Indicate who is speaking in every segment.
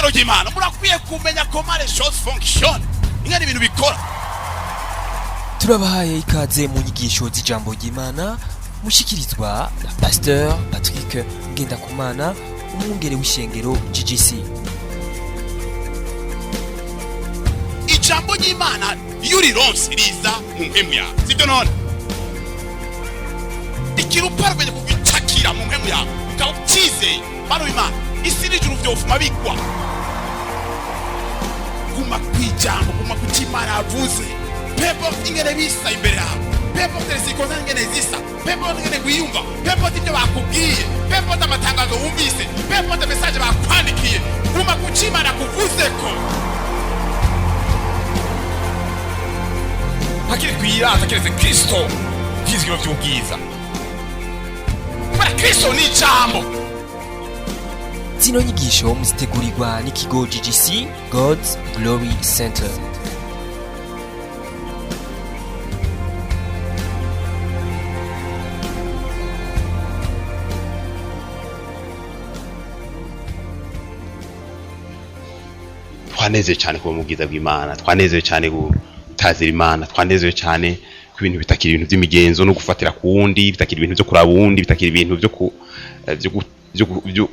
Speaker 1: ishengero ry'Imana murakwiye kumenya comment les choses fonctionnent, ingene ibintu bikora.
Speaker 2: Turabahaye ikaze mu nyigisho z'ijambo ry'Imana mushikirizwa na Pasteur Patrick Ngendakumana, umwungere w'ishengero GGC.
Speaker 1: Ijambo ry'Imana iyo rironse riza mu mpemu yawe, sibyo none? Ikiruparwe kugicakira mu mpemu yawe, ukawukize bano Imana, isi n'ijuru vyofuma bigwa. Guma kwijambo, guma kuchimana avuze. Pepo ingene bisa imbere yawe. Pepo teresikoza ingene zisa. Pepo ingene gwiyumva. Pepo ibyo bakubwiye. Pepo amatangazo wumvise. Pepo message bakwandikiye. Guma kuchimana kuvuzeko. Hakiri kwiraza keretse Kristo. Vyizgiro vy'ubwiza. Kwa Kristo ni jambo.
Speaker 2: Zino nyigisho muzitegurirwa n'ikigo GGC God's Glory Center.
Speaker 1: Twanezeye cyane kuba mu bwiza bw'Imana, twanezeye cyane gutazira Imana, twanezeye cyane ku bintu bitakira ibintu by'imigenzo no gufatira ku wundi, bitakira ibintu byo kuraba wundi, bitakira ibintu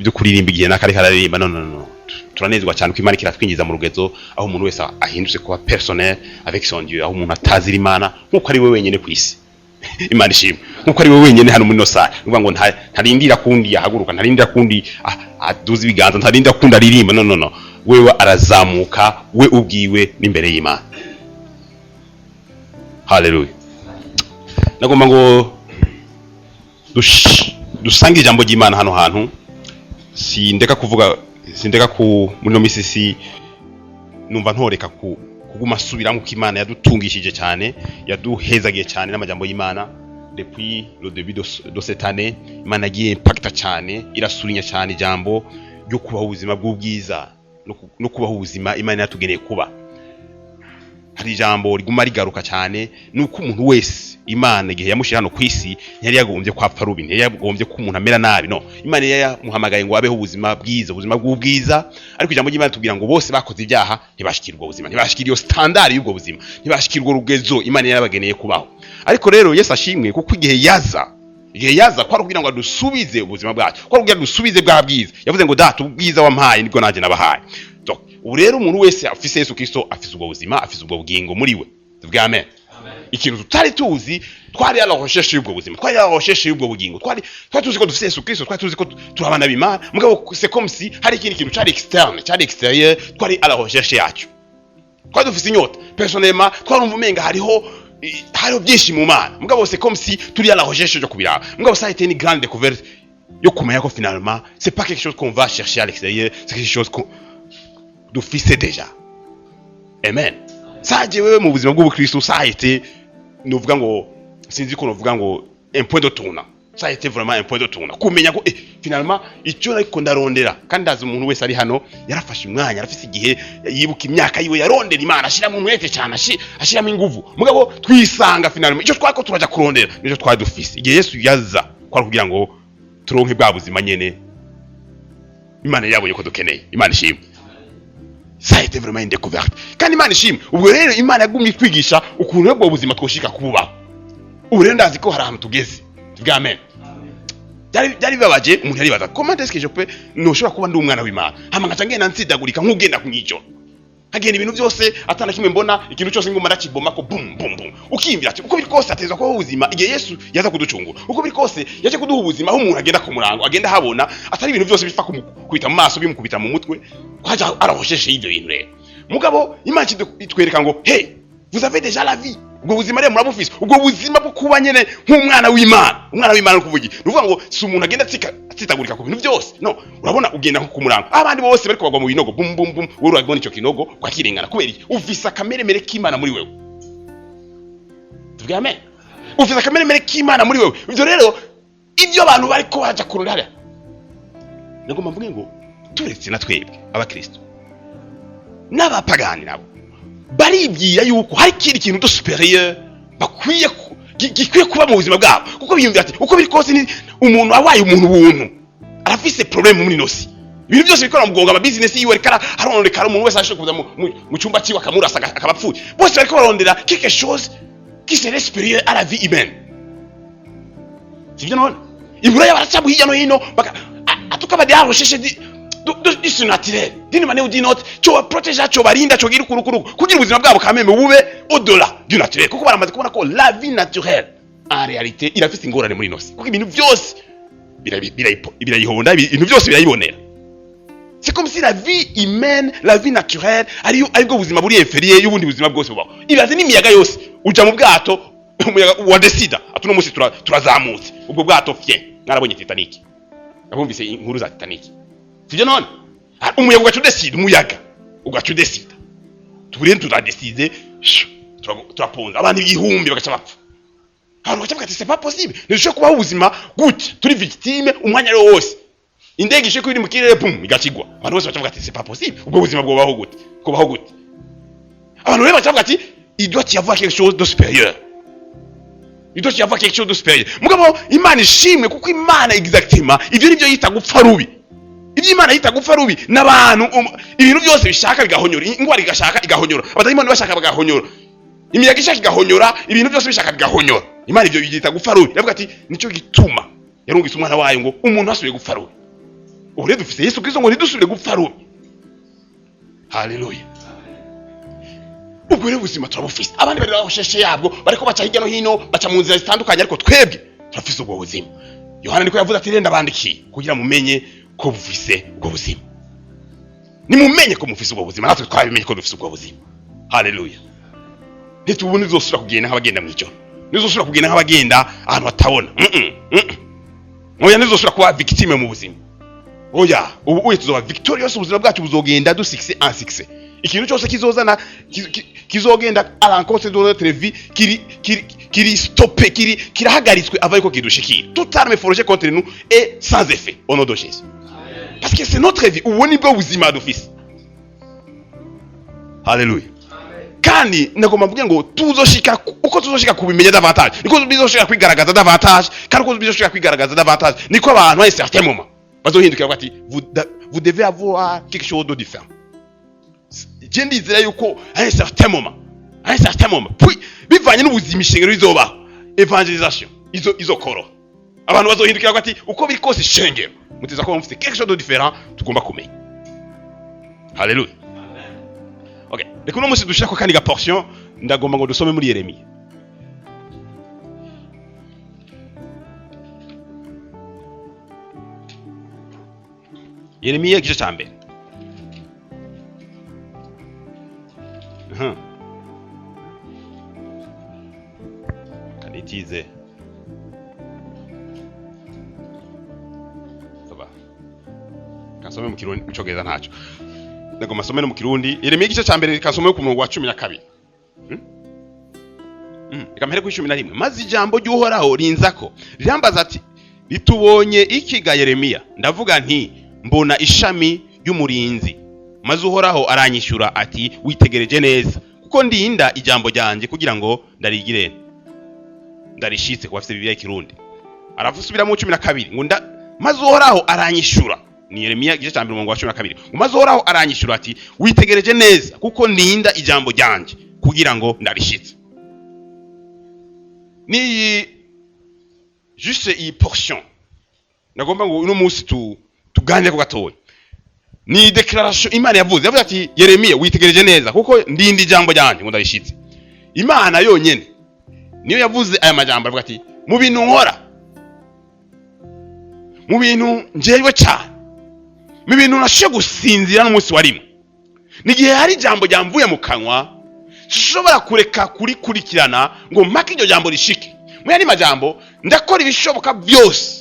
Speaker 1: byo kuririmba igihe nakari kararirimba. No, turanezwa cyane ko Imana kiratwinjiza mu rugezo aho umuntu wese ahindutse kuba personnel avec son Dieu, aho umuntu atazira Imana nkuko ari we wenyene ku isi. Imana ishimwe, nkuko ari we wenyene hano muri no sare, ngo ntarindira kundi yahaguruka, ntarindira kundi aduza ibiganza, ntarindira kundi aririmba. No, wewe arazamuka, we ubwiwe n'imbere y'Imana. Haleluya. Nagomba ngo dusange ijambo ry'Imana hano hantu. Sindeka muri no misisi numva ntoreka kuguma subiramo ko Imana yadutungishije cyane, yaduhezagiye cyane n'amajambo y'Imana depuis le début de cette année. Imana yagiye impacta cyane, irasurinya cyane ijambo ryo kubaho ubuzima bw'ubwiza no kubaho ubuzima Imana yatugeneye kuba. Hari ijambo riguma rigaruka cyane, nuko umuntu wese Imana igihe yamushira hano ku isi ntiyari yagombye kwapfa rubi, ntiyari yagombye ko umuntu amera nabi. No, Imana yamuhamagaye ngo abeho ubuzima bwiza, ubuzima bw'ubwiza. Ariko ijambo ry'Imana tubwira ngo bose bakoze ibyaha ntibashikirwa ubuzima, ntibashikira iyo standard y'ubwo buzima, ntibashikirwa urugezo Imana yarabageneye kubaho. Ariko rero Yesu ashimwe kuko igihe yaza kwa kugira ngo adusubize ubuzima bwacu, kwa kugira dusubize bwa bwiza. Yavuze ngo data ubwiza wampaye nibwo naje nabahaye. Ubu rero umuntu wese afise Yesu Kristo afise ubwo buzima, afise ubwo bugingo muri we. Tuvuge amen. Ikintu tutari tuzi, twari ala recherche y'ubwo buzima, twari ala recherche y'ubwo bugingo, twari tuzi ko dufise Yesu Kristo, twari tuzi ko turabana b'Imana. Mugabo c'est comme si hari ikindi kintu cyari externe, cyari extérieur, twari ala recherche yacu. Twari dufise inyota. Personnellement twarumva umenga hariho byinshi mu Mana. Mugabo c'est comme si turi ala recherche yo kubiraba. Mugabo ça a été une grande découverte yo kumenya ko finalement c'est pas quelque chose qu'on va chercher à l'extérieur, c'est quelque chose qu'on dufise déjà. Amen. Saje wewe mu buzima bw'ubukristo ça a été novuga ngo sinzi ko novuga ngo un point de tournant. Ça a été vraiment un point de tournant. Kumenya ko finalement icyo ariko ndarondera kandi ndazi umuntu wese ari hano yarafashe umwanya, yarafise igihe yibuka imyaka yiwe yarondera Imana, ashira mu mwete cyane, ashira mu inguvu. Mugabo twisanga finalement icyo twako turaja kurondera nico twari dufise. Igihe Yesu yaza kwa kugira ngo turonke bwa buzima nyene Imana yabonye ko dukeneye. Imana ishimwe. Ça a été vraiment une découverte. Kandi Imana ishimwe, ubwo rero Imana yagumye twigisha ukuntu ubwo buzima twoshika kuba. Ubu rero ndazi ko hari ahantu tugeze. Tuvuge amen. Byari bibabaje, umuntu yaribaza comment est-ce que je peux noshobora kuba ndi umwana w'Imana hama ngaca ngenda nsidagurika nk'ugenda kunyijo. Hagenda ibintu byose atana kimwe mbona, ikintu cyose ngoma nakiboma ko bum bum bum. Ukimvira ati uko biri kose atezwa ko ubuzima igihe Yesu yaza kuducungura. Uko biri kose yaje kuduha ubuzima aho umuntu agenda ku murango, agenda habona atari ibintu byose bifa kumukubita mu maso, bimukubita mu mutwe. Kwaja arahosheshe ibyo bintu rero. Mugabo Imana itwereka ngo hey, vous avez déjà la vie. Ubwo buzima rero murabufise, ubwo buzima bwo kuba nyene nk'umwana w'Imana. Umwana w'Imana no kuvuga nuvuga ngo si umuntu agenda tsitagurika ku bintu byose. No, urabona ugenda ku murango, abandi bose bariko bagwa mu binogo bum bum bum, wewe urabona icyo kinogo kwakirengana kubera iki? Ufise akameremere k'Imana muri wewe. Tuvuge amen. Ufise akameremere k'Imana muri wewe. Ibyo rero ibyo abantu bariko baja kurunda. Nagomba mvuge ngo turetse na twebwe abakristo n'abapagani nabo baribwira yuko hari ikintu de supérieur bakwiye gikwiye kuba mu buzima bwabo, kuko biyumvira ati uko biri kose ni umuntu abaye umuntu buntu arafise problème muri nosi. ibintu byose bikora mu mugongo, ama business yiwe reka arononekara, umuntu wese ashaka kuza mu cyumba cyiwe akamurasa akabapfuye, bose bariko barondera quelque chose qui serait supérieur à la vie humaine. Sivyo none iburaya baracabu hirya no hino atukaba de recherche du surnaturel d'une manière ou d'une autre, cyo protéger, cyo barinda, cyo gira kurukuru kugira ubuzima bwabo kameme bube au-delà du naturel, kuko baramaze kubona ko la vie naturelle en réalité irafite ingorane muri nosi, kuko ibintu byose birayihonda, ibintu byose birayibonera. C'est comme si la vie humaine, la vie naturelle aribwo buzima buri inférieur y'ubundi buzima bwose bubaho. Ibaze n'imiyaga yose uja mu bwato, umuyaga wa desida atuno musi turazamutse ubwo bwato fye, mwarabonye Titanic, abumvise inkuru za Titanic, sivyo none umuyaga ugacu desida, umuyaga ugacu desida, tuburende tudadeside turaponza abantu igihumbi bagaca bapfa. Abantu bacavuga ati c'est pas possible, nishobora kubaho ubuzima gute turi victime umwanya wose, indege ishe ko iri mu kirere pum igakigwa, abantu bose bacavuga ati c'est pas possible, ubwo buzima bwobaho gute, kubaho gute? Abantu rero bacavuga ati il doit y avoir quelque chose de supérieur, il doit y avoir quelque chose de supérieur. Mugabo Imana ishimwe, kuko Imana exactement ivyo nivyo yita gupfa rubi, ivyo Imana yita gupfa rubi n'abantu ibintu byose bishaka bigahonyora, ingwara igashaka igahonyora, abadayimoni bashaka bagahonyora, imiyaga ishaka igahonyora, ibintu byose bishaka bigahonyora. Imana ivyo yita gupfa rubi, iravuga ati nico gituma yarungitse umwana wayo ngo umuntu asubire gupfa rubi. Ubu rero dufise Yesu Kristo ngo ntidusubire gupfa rubi. Haleluya. Ubwo rero ubuzima turabufise, abandi bari bahosheshe yabwo bariko baca hirya no hino, baca mu nzira zitandukanye, ariko twebwe turafise ubwo buzima. Yohana niko yavuze ati renda bandikiye kugira mumenye ko bufise ubwo buzima. Nimumenye ko mufise ubwo buzima, natwe twabimenye ko dufise ubwo buzima. Haleluya. Ntitubone zosura kugenda nk'abagenda mw'ijoro, nizosura kugenda nk'abagenda ahantu batabona. Oya, nizosura kuba victime mu buzima. Oya, ubu tuzoba victorious, ubuzima bwacu buzogenda du succès en succès. Ikintu cyose kizozana kizogenda à l'encontre de notre vie, kiri stoppé, kirahagaritswe avant ko kidushikira. Toute arme forgée contre nous est sans effet au nom de Jésus. Parce que c'est notre vie, ubu ni bwo buzima dufise. Haleluya. Kandi nagomba mvuge ngo uko tuzoshika kubimenya davantage, niko bizoshika kwigaragaza davantage, kandi uko bizoshika kwigaragaza davantage, niko abantu à un certain moment bazohindukira bati vous devez avoir quelque chose de différent. Je ndizera yuko à un certain moment puis bivanye n'ubuzima ishengero rizoba evangelisation izokoro, abantu bazohindukira bati uko biri kose ishengero muteza ko mufite quelque chose de différent tugomba kumenya. Haleluya. Okay, reka uno munsi dushaka kandi ga portion ndagomba ngo dusome muri Yeremiya. Yeremiya igice cya mbere. Kanitize. Saba. Kasome mu Kirundi mucogeza ntacyo. Ndagomba somera mu Kirundi. Yeremiya igice cya mbere kasome ku murongo wa 12. Ikamhere ku 11. Maze ijambo ry'Uhoraho rinzako rirambaza ati ritubonye iki ga Yeremiya? Ndavuga nti mbona ishami ry'umurinzi. Maze Uhoraho aranyishyura ati witegereje neza, kuko ndinda ijambo ryanje kugira ngo ndarigire ndarishitse ku bafite Bibiliya y'Ikirundi. Aravusubira mu 12 ngo maze Uhoraho aranyishyura. Ni Yeremiya igice cya mbere umurongo wa 12. Maze Uhoraho aranyishyura ati witegereje neza, kuko ndinda ijambo ryanje kugira ngo ndarishitse. Ni juste iyi portion nagomba ngo uno munsi tuganire ku gatoya. Ni declaration Imana yavuze ati Yeremiya witegereje neza, kuko ndinda ijambo ryanje ngo ndarishitse. Imana yonyene niyo yavuze aya majambo, avuga ati mu bintu nkora, mu bintu njyewe cyane, mu bintu nashe gusinzira n'umunsi warimo, nigihe hari ijambo ryamvuye mu kanwa sishobora kureka kurikurikirana ngo mpaka iryo jambo rishike. Mu yandi majambo ndakora ibishoboka byose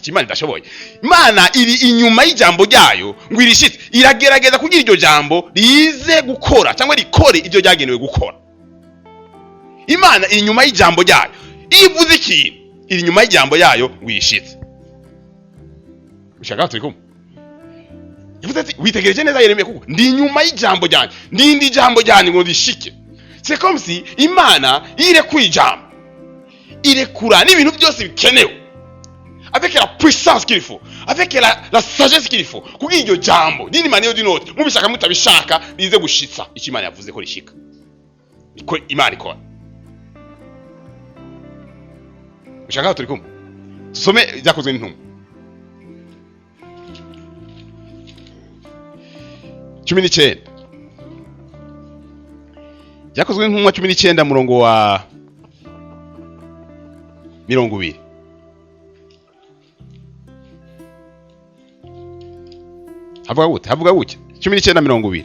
Speaker 1: Imana idashoboye. Imana iri inyuma y'ijambo ryayo ngo irishitse, iragerageza kugira iryo jambo rize gukora cyangwa rikore ibyo ryagenewe gukora. Imana iri inyuma y'ijambo ryayo, ivuze ikintu iri inyuma y'ijambo yayo ngo irishitse. Ushaka turi yavuze ati witegereje neza Yeremiya, kuko ndi inyuma y'ijambo ryanjye, ndindi ijambo ryanjye ngo rishike. C'est comme si Imana irekuye ijambo, irekura n'ibintu byose bikenewe. avec la puissance qu'il faut, avec la sagesse qu'il faut, kugira iryo jambo d'une manière d'une autre mubishaka mutabishaka rize gushitsa icyo Imana yavuze ko rishika. Niko Imana ikora. Ushaka turi kumwe tusome byakozwe n'intumwa 19 byakozwe n'intumwa 19 murongo wa 20. havuga gute 19:20.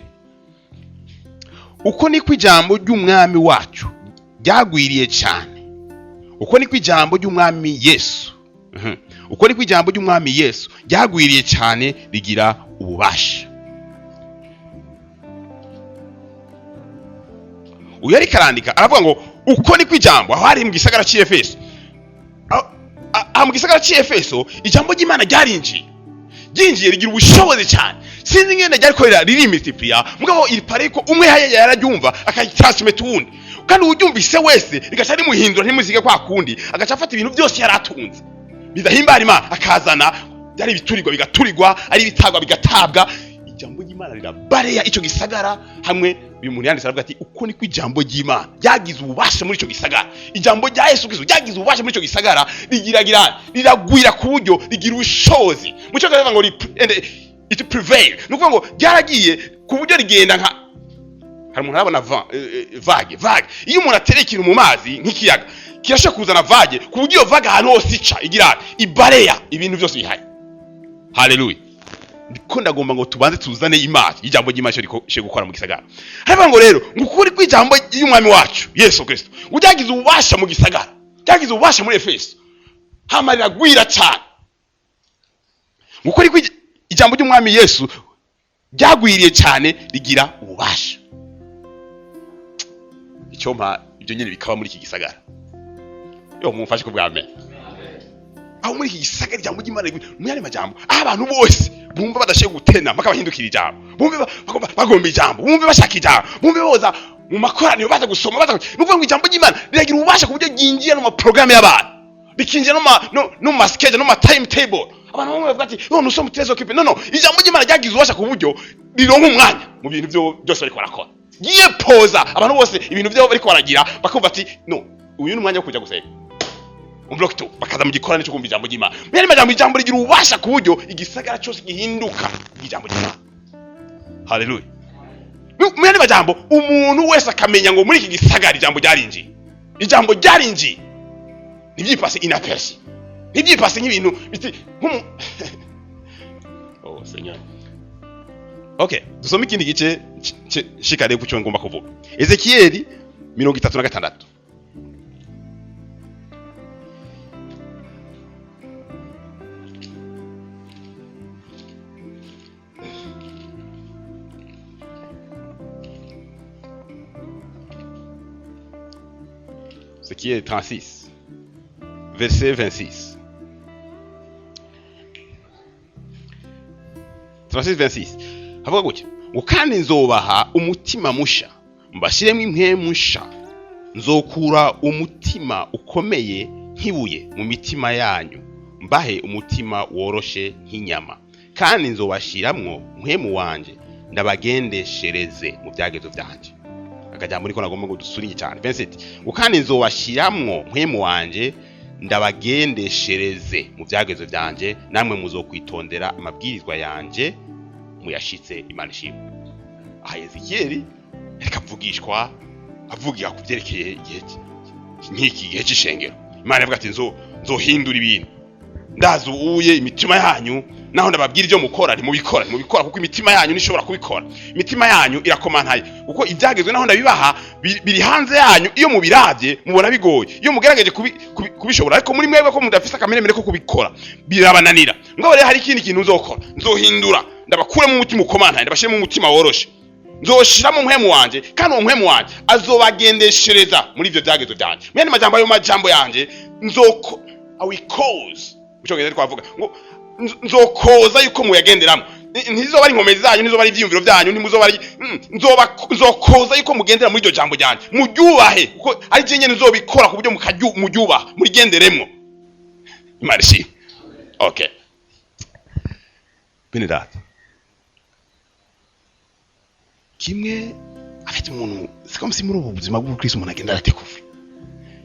Speaker 1: Uko niko ijambo ry'umwami wacu ryagwiriye cyane. Uko niko ijambo ry'umwami Yesu. Uko niko ijambo ry'umwami Yesu ryagwiriye cyane rigira ububasha. Uyu ari karandika aravuga ngo uko niko ijambo aho ari mu gisagara cy'Efeso. Mu gisagara cy'Efeso ijambo ry'Imana ryarinjiye. Ryinjiye rigira ubushobozi cyane. Sinzi ngene ryarikorera riri multiplier mugabo iri pare ko umwe haye yararyumva akayitransmit uwundi. Kandi uryumvise wese rigaca rimuhindura ntimuzige kwa kundi agaca afata ibintu byose yaratunze. Bidahimbara Imana akazana byari biturirwa bigaturirwa ari bitagwa bigatabwa. Ijambo ry'Imana rirabareya ico gisagara hamwe uyu muntu yanditse aravuga ati uko niko ijambo ry'Imana ryagize ububasha muri ico gisagara. Ijambo rya Yesu Kristo ryagize ububasha muri ico gisagara riragwira ku buryo rigira ubushobozi. Muco gavuga ngo it prevail. Nukuvuga ngo ryaragiye ku buryo rigenda nka hari umuntu arabona vague. Iyo umuntu atereka ikintu mu mazi nk'ikiyaga kirasha kuzana vague ku buryo vague ahantu hose ica igira ibareya ibintu byose bihari. Hallelujah. Ndiko ndagomba ngo tubanze tuzane imana ijambo ry'Imana cyo gukora mu gisagara. Haravuga ngo rero ngukuri kw'ijambo y'umwami wacu Yesu Kristo ujagize ububasha mu gisagara, cyagize ububasha muri Efeso, hamarira gwira cyane. Ngukuri kw'ijambo ry'umwami Yesu ryagwiriye cyane rigira ububasha. Icyo mpa ibyo nyine bikaba muri iki gisagara. Yo mumfashe ko bwa mbere. Aho muri iki gisagara ijambo ry'Imana mwari majambo abantu bose bumva badashiye gutena mpaka bahindukira ijambo, bumve bagomba ijambo, bumve bashaka ijambo, bumve boza mu makoraniro baza gusoma nuvuga ngo ijambo ry'Imana riragira ububasha ku buryo gingiye no ma programme y'abantu bikinje no ma schedule no ma timetable. Abantu bamwe bavuga ati none usoma trezo kipe no ijambo ry'Imana ryagize ububasha ku buryo rironka umwanya mu bintu byose bariko barakora. Giye poza abantu bose ibintu byo bariko baragira bakumva ati no uyu ni umwanya wo kuja gusenga. Umblockto bakaza mu gikorane cyo kumva ijambo ry'Imana. Mwene majambo ijambo rigira ubasha ku buryo igisagara cyose gihinduka ijambo ry'Imana. Hallelujah. Mwene majambo umuntu wese akamenya ngo muri iki gisagara ijambo ryarinjiye. Ijambo ryarinjiye. Nibyipase inaperçu. Nibyipase nk'ibintu biti Oh Seigneur. Okay, dusome ikindi gice shikare ku cyo ngomba kuvuga. Ezekiel 36. Ezekiel 36, verset 26. 36-26. Havuga gutya ngo kandi nzobaha umutima musha mbashiremo impwemu nsha, nzokura umutima ukomeye nk'ibuye mu mitima yanyu mbahe umutima woroshe nk'inyama, kandi nzobashiramwo mpwemu wanje ndabagendeshereze mu byagezo byanje. Akajambo niko nagomba ngo dusurinye cyane 27 ngo kandi nzobashiramwo mpwemu wanje ndabagendeshereze mu byagezo byanje, namwe muzokwitondera amabwirizwa yanje muyashitse Imana ishimwe. Ezekiel rekavugishwa avugira ku byerekeye nk'iki gihe cy'ishengero. Imana yavuga ati nzohindura ibintu, ndazi uye imitima yanyu naho ndababwira ibyo mukora ntimubikora kuko imitima yanyu nishobora kubikora. Imitima yanyu irakomantaye kuko ibyagezwe naho ndabibaha biri hanze yanyu. Iyo mubiravye mubona bigoye, iyo mugerageje kubishobora, ariko muri mwebwe ko mudafise akameremere ko kubikora birabananira. Ngabo rero hari ikindi kintu nzokora, nzohindura ndabakuremo umutima ukomantaye ndabashiremo umutima woroshe, nzoshiramo mpwemu wanje kandi uwo mpwemu wanje azobagendeshereza muri ivyo byagezo byanje. Mwene majambo ayo majambo yanje I will cause ucyongeza twavuga ngo nzokoza yuko muyagenderamo. Ntizoba ari inkomezi zanyu, ntizoba ari ivyiyumviro byanyu, ntimuzoba ari nzokoza yuko mugendera muri iryo jambo ryanje, muryubahe kuko ari je nyene nzobikora ku buryo muryubaha murigenderemwo. Imana ishimwe. okay bene data kimwe afite umuntu c'est comme si muri ubu buzima bw'Ukristo umuntu agenda aratekuvura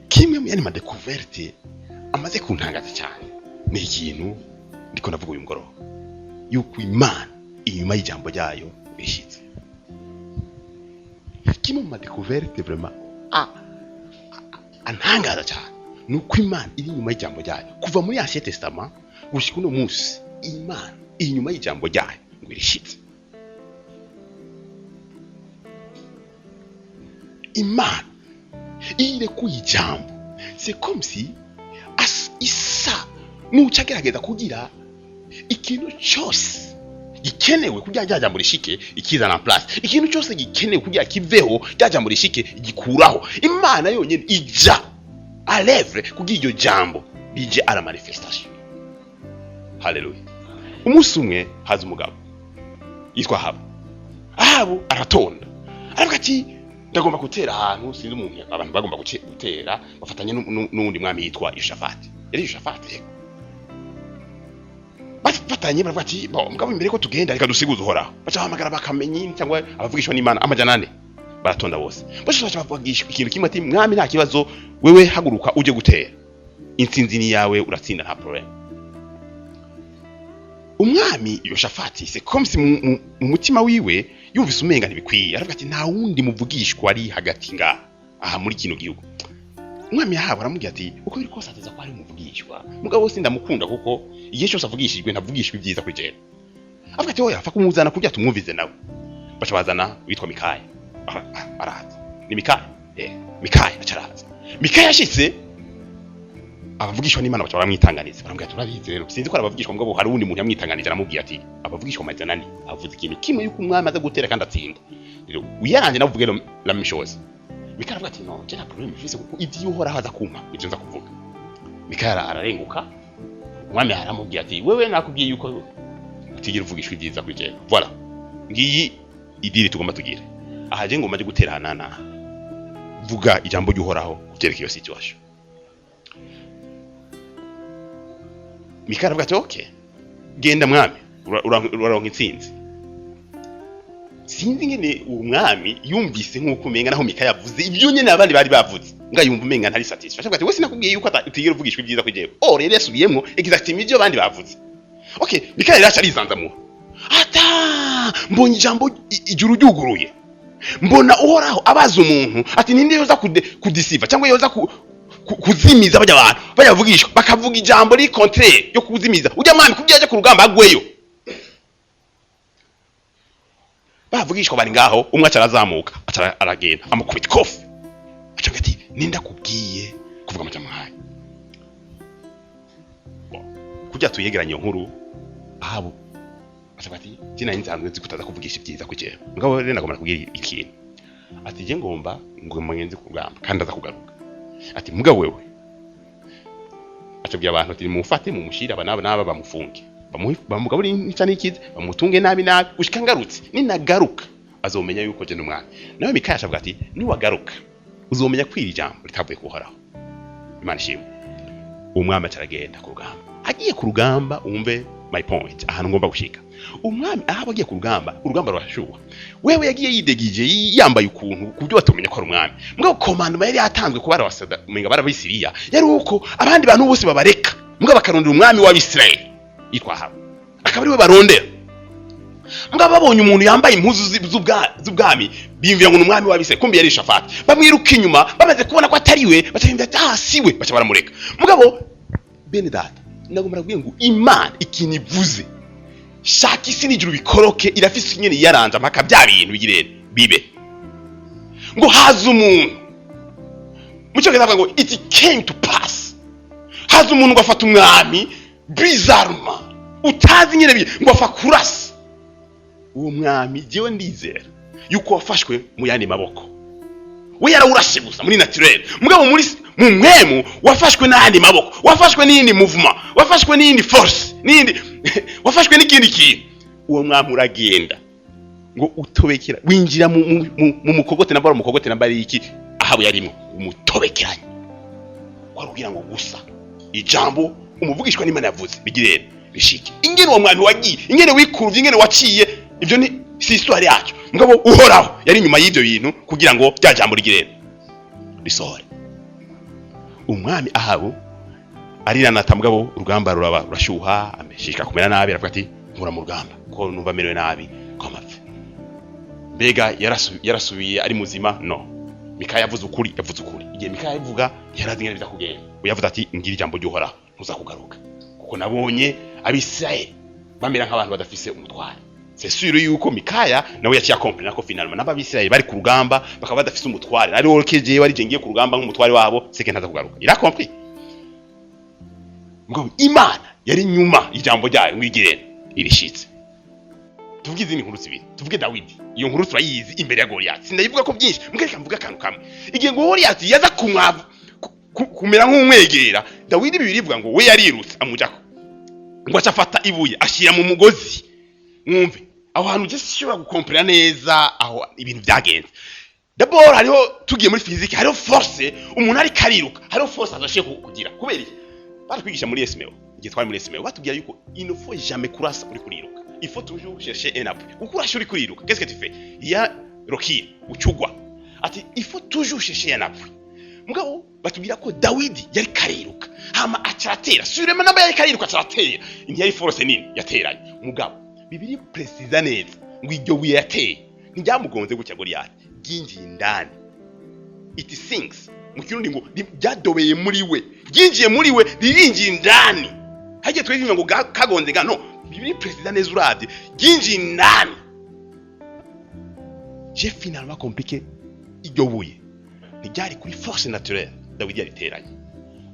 Speaker 1: kimwe mu yandi madécouverte amaze kuntangaza cyane ni ikintu ndiko ndavuga uyu mugoroba yuko Imana inyuma y'ijambo ryayo ishitse kimwe mu madécouverte vraiment antangaza cyane nuko Imana iri inyuma y'ijambo ryayo kuva muri Ancien Testament gushika uno munsi Imana inyuma y'ijambo ryayo ngo irishitse Imana ile kuyijambo c'est comme si isa nucagerageza kugira ikintu cyose gikenewe kugira jambo rishike ikizana place ikintu cyose gikenewe kugira kiveho jambo rishike igikuraho Imana yonyene ija à l'œuvre kugira iryo jambo bije à la manifestation. Haleluya. Umunsi umwe haza umugabo yitwa Ahabu aratonda aravuga ati ndagomba gutera ahantu sinzi umuntu abantu bagomba gutera bafatanye n'undi mwami yitwa Yoshafati. Yari Yoshafati bafatanye baravuga ati bo mugabo imbere ko tugenda reka dusiguze uhoraho baca bahamagara bakamenyi cyangwa abavugishwa n'Imana amajana 4 baratonda bose baca bavugisha ikintu kimwe ati mwami nta kibazo wewe haguruka uje gutera intsinzi ni yawe uratsinda nta problem. Umwami Yoshafati c'est comme si mu mutima wiwe yumvise umenga ntibikwiye aravuga ati nta wundi muvugishwa ari hagati nga aha muri kino gihugu. Umwami Ahabu aramubwira ati uko biri kose ateza ko ari umuvugishwa mugabo wose ndamukunda kuko igihe cyose avugishijwe ntavugishwe ibyiza kuri jewe. Avuga ati oya fa kumuzana kugira tumwumvize nawe baca bazana witwa Mikaya araza ni Mikaya Mikaya acaraza Mikaya yashitse abavugishwa n'Imana baca baramwitanganiza baramubwira turabizi rero sinzi ko abavugishwa mugabo hari undi muntu yamwitanganije aramubwira ati abavugishwa amajana 4 avuze ikintu kimwe yuko umwami aza gutera kandi atsinda rero uyaranje navuge la mishozi Mikaya avuga ati no je nta problem mfise kuko ibyo uhora haza kumpa ibyo nza kuvuga. Mikaya ararenguka umwami aramubwira ati wewe nakubwiye yuko utigera uvugishwa ibyiza kuri jewe voilà ngiyi idiri tugomba tugire aha je ngomba je gutera hanana vuga ijambo ry'uhoraho kugereka iyo situation. Mikaya avuga ati okay genda mwami uraronka intsinzi. Sinzi ngene umwami yumvise nkuko umenga naho Mikaya yavuze ibyo nyene abandi bari bavuze nga yumva umenga ntari satisfaction avuga ati wese nakubwiye yuko utigera uvugishwa ibyiza kuri jewe rero yasubiyemo exactement ibyo abandi bavuze. Okay Mikaya rero arizanzamu ata mbonye ijambo ijuru ryuguruye mbona uhoraho abaza umuntu ati ninde yoza kudisiva cyangwa yoza kuzimiza bajya abantu bayavugishwa bakavuga ijambo ri contraire yo kuzimiza ujya mwami kugira aje ku rugamba agweyo bavugishwa bari ngaho umwe acarazamuka aragenda amukubita kofi acaga ati ninda kubwiye kuvuga amajambo hayi kujya tuyegeranye nkuru Ahabu ati jina inzanzwe zikutaza kuvugisha ibyiza kujye ngabo rero nagomba kubwira ikintu ati je ngomba mwenzi ku rugamba kandi aza kugaruka ati mugabo wewe acabye abantu ati mufate mu mushira abana bamufunge bamugabo nica nikize bamutunge nabi gushika ngarutse ninagaruka azomenya yuko je n'umwana nawe Mikaya avuga ati ni wagaruka uzomenya kwira ijambo ritavuye kuhoraho. Imana ishimwe. Umwami acaragenda ku rugamba agiye ku rugamba umve my point ahantu ngomba gushika. Umwami Ahabu agiye ku rugamba urugamba rwashuha wewe yagiye yidegije yambaye ukuntu kubyo batomenya ko ari umwami mugabo commandement yari yatanzwe ku bara wasada umenga bara bisiriya yari uko abandi bantu bose babareka mugabo bakarondera umwami wa Israel yitwa Ahabu akaba ari we barondera mugabo babonye umuntu yambaye impuzu z'ubwami bimvira ngo umwami wa Israel kumbi yari Yoshafati bamwiruka inyuma bamaze kubona ko atari we bacahimba siwe baca baramureka mugabo bene data nagomba kubwira ngo Imana ikintu ivuze shaka isi n'ijuru bikoroke irafise nyene yaranja mpaka bya bintu bigirene bibe ngo haza umuntu mucyo kizavuga ngo it came to pass haza umuntu ngo afata umwami bizarma utazi nyene ngo afa kurasa uwo mwami jewe ndizera yuko wafashwe mu yandi maboko we yarawurashe gusa muri naturel mugabo muri mu mwemu wafashwe n'andi maboko wafashwe n'indi movement wafashwe n'indi force n'indi wafashwe n'ikindi kintu uwo mwami uragenda ngo utobekera winjira mu mukogote nabara mukogote nabari iki Ahabu yarimo umutobekeranye kwarugira ngo gusa ijambo umuvugishwa n'Imana yavuze bigirene bishike ingene uwo mwantu wagiye ingene wikuruvye ingene waciye ivyo ni si histoire yacu mugabo uhoraho yari nyuma y'ivyo bintu kugira ngo bya jambo rigirene risohore. Umwami Ahabu ariranata mugabo urugamba rurashuha ameshika kumera nabi aravuga ati nkura mu rugamba ko numva merewe nabi ko mapfe. Mbega yarasubiye ari muzima? No. Mikaya yavuze ukuri igihe Mikaya yavuga yarazi ingene biza kugenda uyavuze ati ngira ijambo ry'uhoraho ntuza kugaruka kuko nabonye Abisirayeli bamera nk'abantu badafise umutware. C'est sûr yuko Mikaya nawe yaciye akomplena ko finalement n'Abisirayeli bari ku rugamba bakaba badafise umutware ari wokeje bari jengiye ku rugamba nk'umutware wabo seke ntaza kugaruka. Il a compris. Ngo Imana yari nyuma ijambo ryayo ngigirene irishitse. Tuvuge izindi nkuru zibiri. Tuvuge Dawidi. Iyo nkuru turayizi imbere ya Goliath. Sindayivuga ko byinshi. Mwereka mvuga kantu kamwe. Igihe ngo Goliath yaza kumwavu kumera nk'umwegera, Dawidi bibiri bivuga ngo we yarirutse amujako. Ngo acafata ibuye ashira mu mugozi. Mwumve. Aho hantu je sishobora gukomprena neza aho ibintu byagenze. D'abord hariho tugiye muri physique, hariho force umuntu ari kariruka, hariho force azashiye kugira. Kubera iki? Barakwigisha muri SMO. Igihe twari muri SMO batubwira yuko il ne faut jamais kurasa uri kuriruka. Il faut toujours chercher un appui. Ukurasha uri kuriruka, qu'est-ce que tu fais? Il y a Rocky, uchugwa. Ati il faut toujours chercher un appui. Mugabo batubwira ko Dawidi yari kariruka. Hama acaratera. Surema namba yari kariruka acaratera. Indi force nini yateranye. Mugabo Bibiri precisa neza ngo iryo buye yateye ntiryamugonze gutya Goliath ginjiye indani. It sinks. Mu kirundi ngo ryadobeye muri we. Ginjiye muri we ririnjiye indani. Hagiye twivuga ngo kagonze no. Bibiri precisa neza uravye ginjiye indani. J'ai finalement compris que iryo buye ntiryari kuri force naturelle Dawidi yariteranye.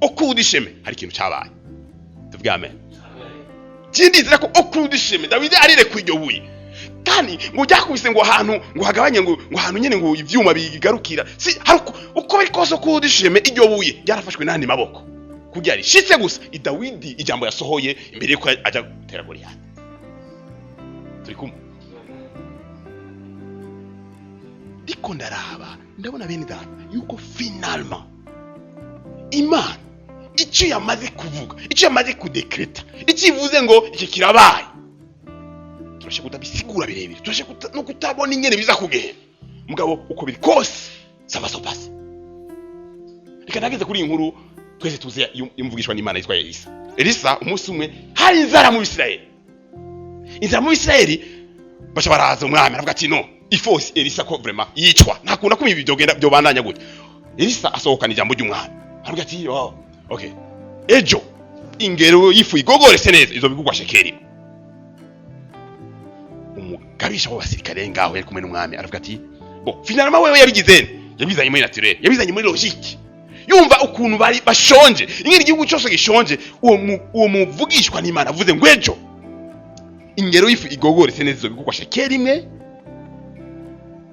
Speaker 1: Okudisheme hari ikintu cyabaye. Tuvuga amen. Kindizira ko okudisheme Dawidi arire kwiryo buye. Kandi ngo jakubise ngo ahantu ngo hagabanye ngo ahantu nyene ngo ivyuma bigarukira. Si haruko uko bikoso kudisheme iryo buye yarafashwe nandi maboko. Kugira rishitse gusa Dawidi ijambo yasohoye imbere ko aja gutera Goliath. Turikum. Diko ndaraba ndabona bene data yuko finalement Imana icyo yamaze kuvuga icyo yamaze kudekreta ikivuze ngo iki kirabaye turashe kutabisigura birebire turashe no kutabona ingene biza kugenda mugabo uko biri kose sabasopase reka nageze kuri inkuru twese tuzi imvugishwa n'Imana yitwa Elisa umunsi umwe hari inzara mu Isirayeli bacha baraza umwami aravuga ati no ifosi Elisa ko vraiment yicwa ntakunda kumva ibyo genda byo bandanya gute. Elisa asohokana ijambo ry'umwami aravuga ati oh okay ejo ingero yifu igogorese neza izo bigugwa shekeri. Umugabisha w'abasirikare ngaho yari kumwe n'umwami aravuga ati bo finalement wewe yabizanye muri naturel yabizanye muri logique yumva ukuntu bari bashonje ingene igihugu cyose gishonje uwo muvugishwa n'Imana avuze ngo ejo ingero yifu igogorese neza izo bigugwa shekeri imwe.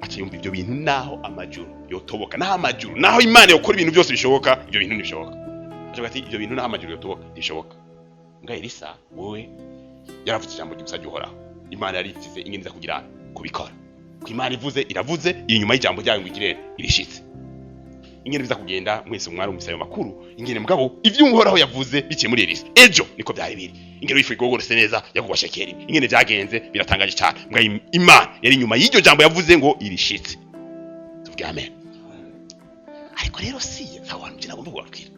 Speaker 1: Ati yumva ibyo bintu naho amajuru yotoboka naho amajuru naho Imana yokora ibintu byose bishoboka ibyo bintu ntibishoboka. Ati ibyo bintu naho amajuru yotoboka bishoboka. Nga Elisa wowe yaravuze ijambo ry'umusajya uhoraho Imana yarifise ingene za kugira kubikora ko Imana ivuze iravuze inyuma y'ijambo ryayo ngo igirene irishitse ingene biza kugenda mwese mwari umusayo makuru ingene mugabo ivyo uhoraho yavuze biciye muri Elisa ejo niko byari biri ingene wifu igogorese neza yakugwa shekeri ingene byagenze biratangaje cyane mbwa Imana yari inyuma y'iryo jambo yavuze ngo irishitse. Tuvuge amen. Ariko rero siye abantu cyangwa mbugwabwira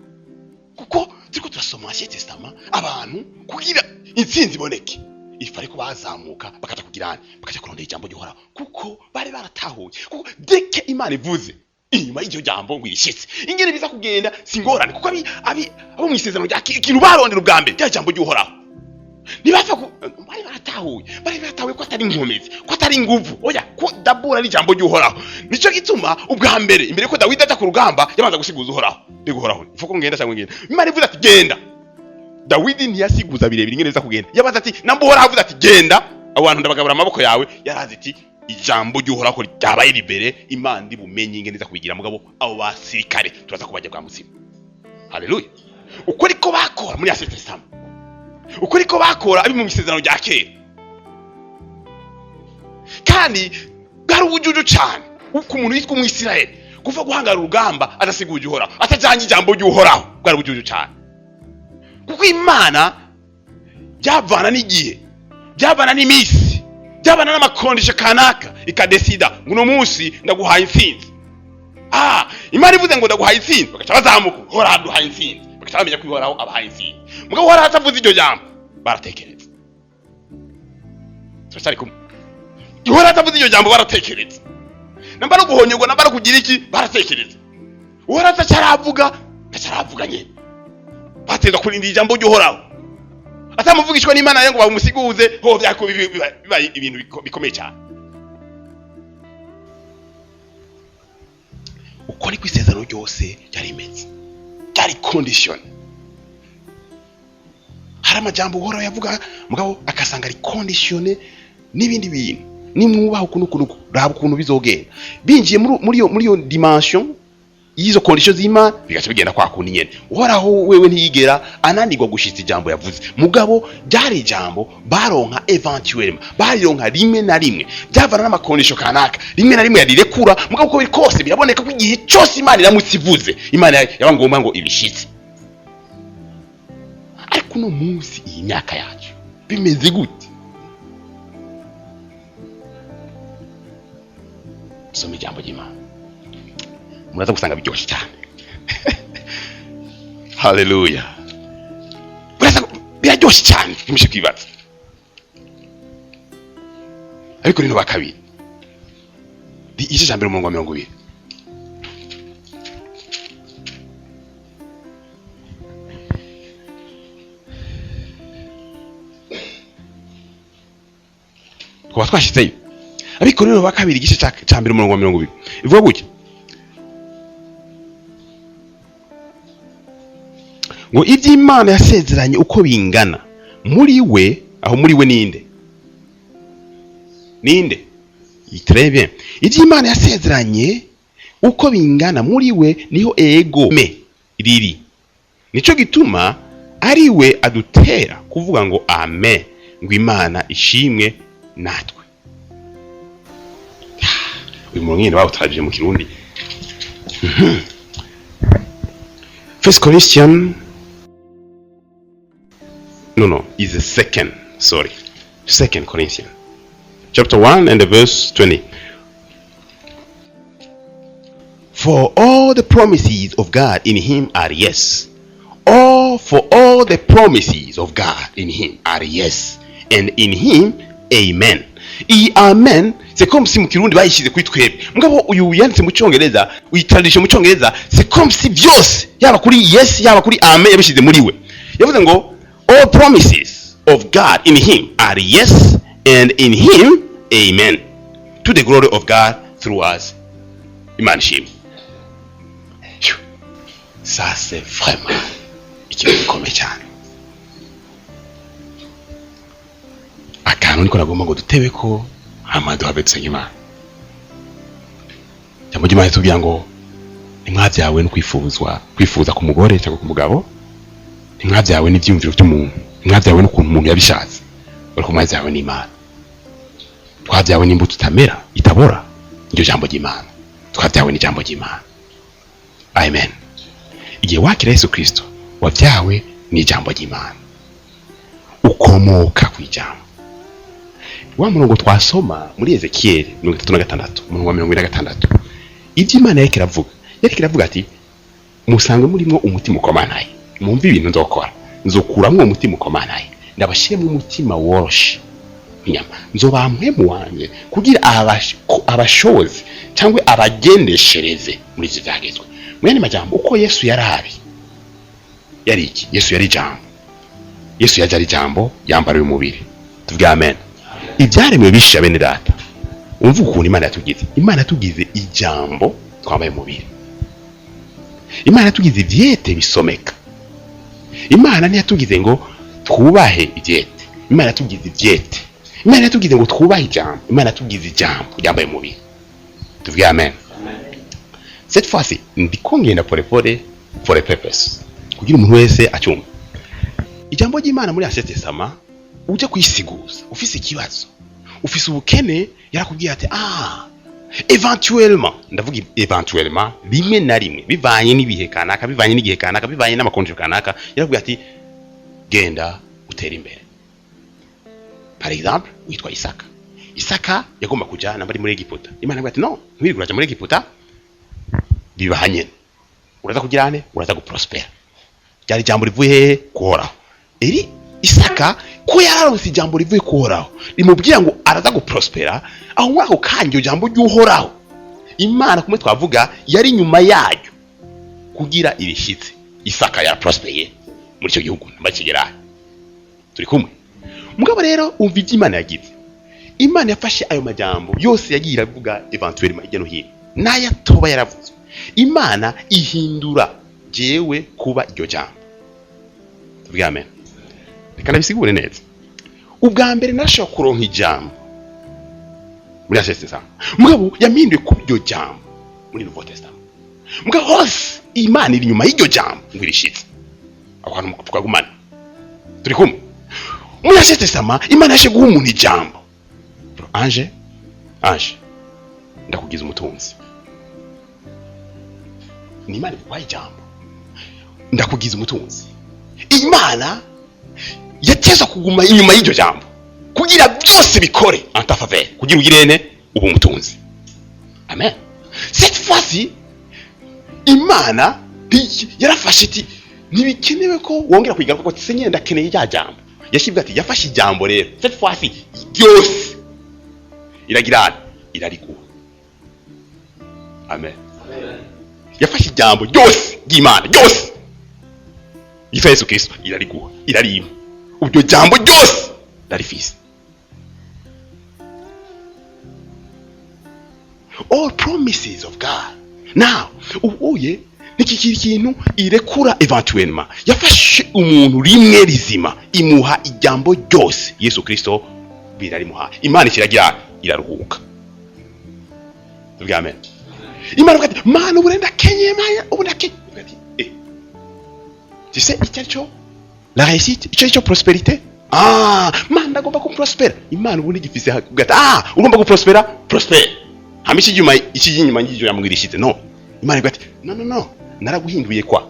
Speaker 1: kuko turiko turasoma Ancien Testament abantu kugira intsinzi iboneke ifa ariko bazamuka bakaja kugirana bakaja kurondera ijambo ry'uhoraho kuko bari baratahuye kuko deke Imana ivuze inyuma y'iryo jambo ngo irishitse ingene biza kugenda singorane kuko abo mu isezerano rya ikintu barondera ubwa mbere rya jambo ry'uhoraho nibapfa bari baratahuye ko atari inkomezi ko atari inguvu oya ko dabura ari jambo ry'uhoraho nico gituma ubwa mbere imbere ko Dawidi aja ku rugamba yabanza gusiguza uhoraho uhoraho ifuko ngenda cyangwa ngenda Imana ivuze ati genda. Dawidi ntiyasiguza birebire ingene biza kugenda yabaza ati nambo uhoraho avuze ati genda abantu ndabagabura amaboko yawe yarazi ati ijambo ry'uhoraho ryabaye libere Imana ndibumenye ingene biza kubigira mugabo abo basirikare turaza kubajya kwa musima. Haleluya. Uko riko bakora muri Ancien Testament uko riko bakora abi mu misezerano rya kera kandi bwari ubujuju cyane uko umuntu yitwa mu Isirayeli kuva guhangara urugamba adasiguje uhoraho atajanye ijambo ry'uhoraho bwari ubujuju cyane kuko imana byavana n'igihe, byavana n'iminsi, byavana n'amakondisho kanaka ikadesida ngo uno munsi ndaguhaye intsinzi. Imana ivuze ngo ndaguhaye intsinzi, bagaca bazamuka uhora aduhaye intsinzi, bagaca bamenya ko ihoraho abahaye intsinzi. Mugabo uhora atavuze iryo jambo baratekereza. Turashari kumwe. Ihora atavuze iryo jambo baratekereza. Namba no guhonyerwa, namba no kugira iki baratekereza. Uhora atacaravuga nye. Bateza kurinda ijambo ry'uhoraho. Atamuvugishwa n'Imana yango bamusiguze ho byako bibaye ibintu bikomeye cyane. Uko ni kwisezerano ryose yari imeze. Yari condition. Hari amajambo uhoraho yavuga mugabo akasanga ari conditione n'ibindi bintu. Nimwubaho kunukunuko raba ukuntu bizogenda. Binjiye muri yo dimension yizo conditions z'Imana bigaca bigenda kwa kundi nyene. Uhoraho wewe ntiyigera ananirwa gushitsa ijambo yavuze. Mugabo byari ijambo baronka eventuellement, baronka rimwe na rimwe. Byavana n'amakondisho kanaka. Rimwe na rimwe yadirekura, mugabo ko biri kose biraboneka ko igihe cyose Imana iramutse ivuze, Imana yabangomba ngo ibishitse. Ariko no munsi iyi myaka yacu bimeze gute? Soma ijambo ry'Imana. Muraza gusanga biryoshye cyane. Haleluya. Biraryoshye cyane kimishe kwibaza. Ariko rino bakabiri. Igice cya mbere umurongo wa 20. Kwa twashitseyo. Ariko rino bakabiri igice cya mbere umurongo wa 20. Ivuga gutya. Ngo iby'Imana yasezeranye uko bingana muri we, aho muri we ninde très bien. Iby'Imana yasezeranye uko bingana muri we niho ego me riri. Nico gituma ari we adutera kuvuga ngo amen, ngo Imana ishimwe natwe. Uyu murongo wawe utarajije mu Kirundi. 1 Corinthians is the second Corinthians chapter 1 and the verse 20. For all the promises of God in him are yes. For all the promises of God in him are yes, and in him amen. Amen c'est comme si mu Kirundi bayishize kuri twebwe, mugabo uyu yanditse mu Cyongereza, uyitradisha mu Cyongereza, c'est comme si byose yaba kuri yes yaba kuri amen yabishize muri we. Yavuze ngo all promises of God in him are yes, and in him amen, to the glory of God through us. Imana ishimwe. Ça c'est vraiment ikintu gikomeye cyane. Akantu niko nagomba ngo dutewe ko amadu habetse Imana. Jambo ry'Imana tubwira ngo ntimwabyawe no kwifuza ku mugore cyangwa ku mugabo, ntimwabyawe n'ibyumviro by'umuntu, ntimwabyawe n'ukuntu umuntu yabishatse, ariko mwabyawe n'Imana. Twabyawe n'imbuto itabora, iryo jambo ry'Imana. Twabyawe n'ijambo ry'Imana. Amen. Igihe wakira Yesu Kristo, wabyawe n'ijambo ry'Imana, ukomoka ku ijambo. Wa murongo twasoma muri Ezekiel 36 umurongo wa 26, iby'Imana yake iravuga ati musange murimo umutima ukomanaye, mwumve ibintu nzokora, nzokuramwe umutima ukomanaye, ndabashiremo umutima woroshe inyama, nzobamwemu wanjye kugira abashozi cyangwa abagendeshereze muri izi zagezwe. Mwene majambo uko Yesu yari iki? Yesu yari ijambo. Yesu yari ijambo yambara umubiri. Tuvuga amen. Ibyaremwe bisha bene data. Umva ukuntu Imana yatugize. Imana yatugize ijambo twambaye umubiri. Imana yatugize ivyete bisomeka. Imana ntiyatugize ngo twubahe ivyete. Imana yatugize ivyete. Imana yatugize ngo twubahe ijambo. Imana yatugize ijambo yambaye umubiri. Tuvuga amen. Cette fois-ci ndiko ngenda for a purpose, kugira umuntu wese acyumva. Ijambo ry'Imana muri Ancien Testament uje kwisiguza, ufise ikibazo, ufise ubukene, yarakubwiye ati éventuellement, ndavuga éventuellement, rimwe na rimwe bivanye n'ibihe kanaka, bivanye n'igihe kanaka, bivanye n'amakonje kanaka, yarakubwiye ati genda utera imbere. Par exemple witwa Isaka yagomba kujana bari muri Egiputa. Imana ati no, ntwiri kuraja muri Egiputa bibahanye. Uraza kugirane, uraza guprospera. Ryari jambo rivuye hehe? Kuhoraho. Eri Isaka ko yararonse ijambo rivuye kuhoraho rimubwira ngo araza guprospera, aho mwako kanjyo jambo ry'uhoraho Imana kumwe twavuga yari nyuma yayo kugira irishitse. Isaka yaraprospeye muri cyo gihugu mbakigeraho. Turi kumwe. Mugabo rero umva ivyo Imana yagize. Imana yafashe ayo majambo yose yagiye iravuga eventuellement ijya no hino naya toba yaravuze. Imana ihindura jewe kuba iryo jambo. Tuvuge amen. Reka nabisigure neza. Ubwa mbere narashobora kuronka ijambo muri Asesesa. Mugabo yaminduye ku iryo jambo muri Nouveau Testament. Mugabo hose Imana iri nyuma y'iryo jambo ngirishitse. Abantu tukagumana. Turi kumwe. Muri Asesesa Imana yashe guha umuntu ijambo. Ange ndakugize umutunzi. Ni Imana ikwaye ijambo. Ndakugize umutunzi. Imana yateza kuguma inyuma y'iryo jambo kugira byose bikore en ta faveur, kugira ugirene ubu umutunzi. Amen. Cette fois-ci Imana yarafashe iti ntibikenewe ko wongera kwigaruka ko tsenye ndakeneye ya jambo. Yashibwa ati yafashe ijambo rero. Cette fois-ci byose iragirana irariguha. Amen. Yafashe ijambo ryose ry'Imana ryose ifa Yesu Kristo irariguha irarima. Ubyo jambo ryose darifise. All promises of God. Now uye niki kintu irekura eventuellement yafashe umuntu rimwe rizima imuha ijambo ryose Yesu Kristo birarimuha. Imana kiragira iraruhuka. Tuvuge amen. Imana ati mana uburenda kenye maya ubunda kenye ati tu sais icyo la réussite icyo prospérité. Man ndagomba ku prospera. Imana ubundi gifise gata ugomba ku prospera prosper. Hamishi nyuma iki nyuma ngijyo yamugirishite no. Imana ati no naraguhinduye kwa.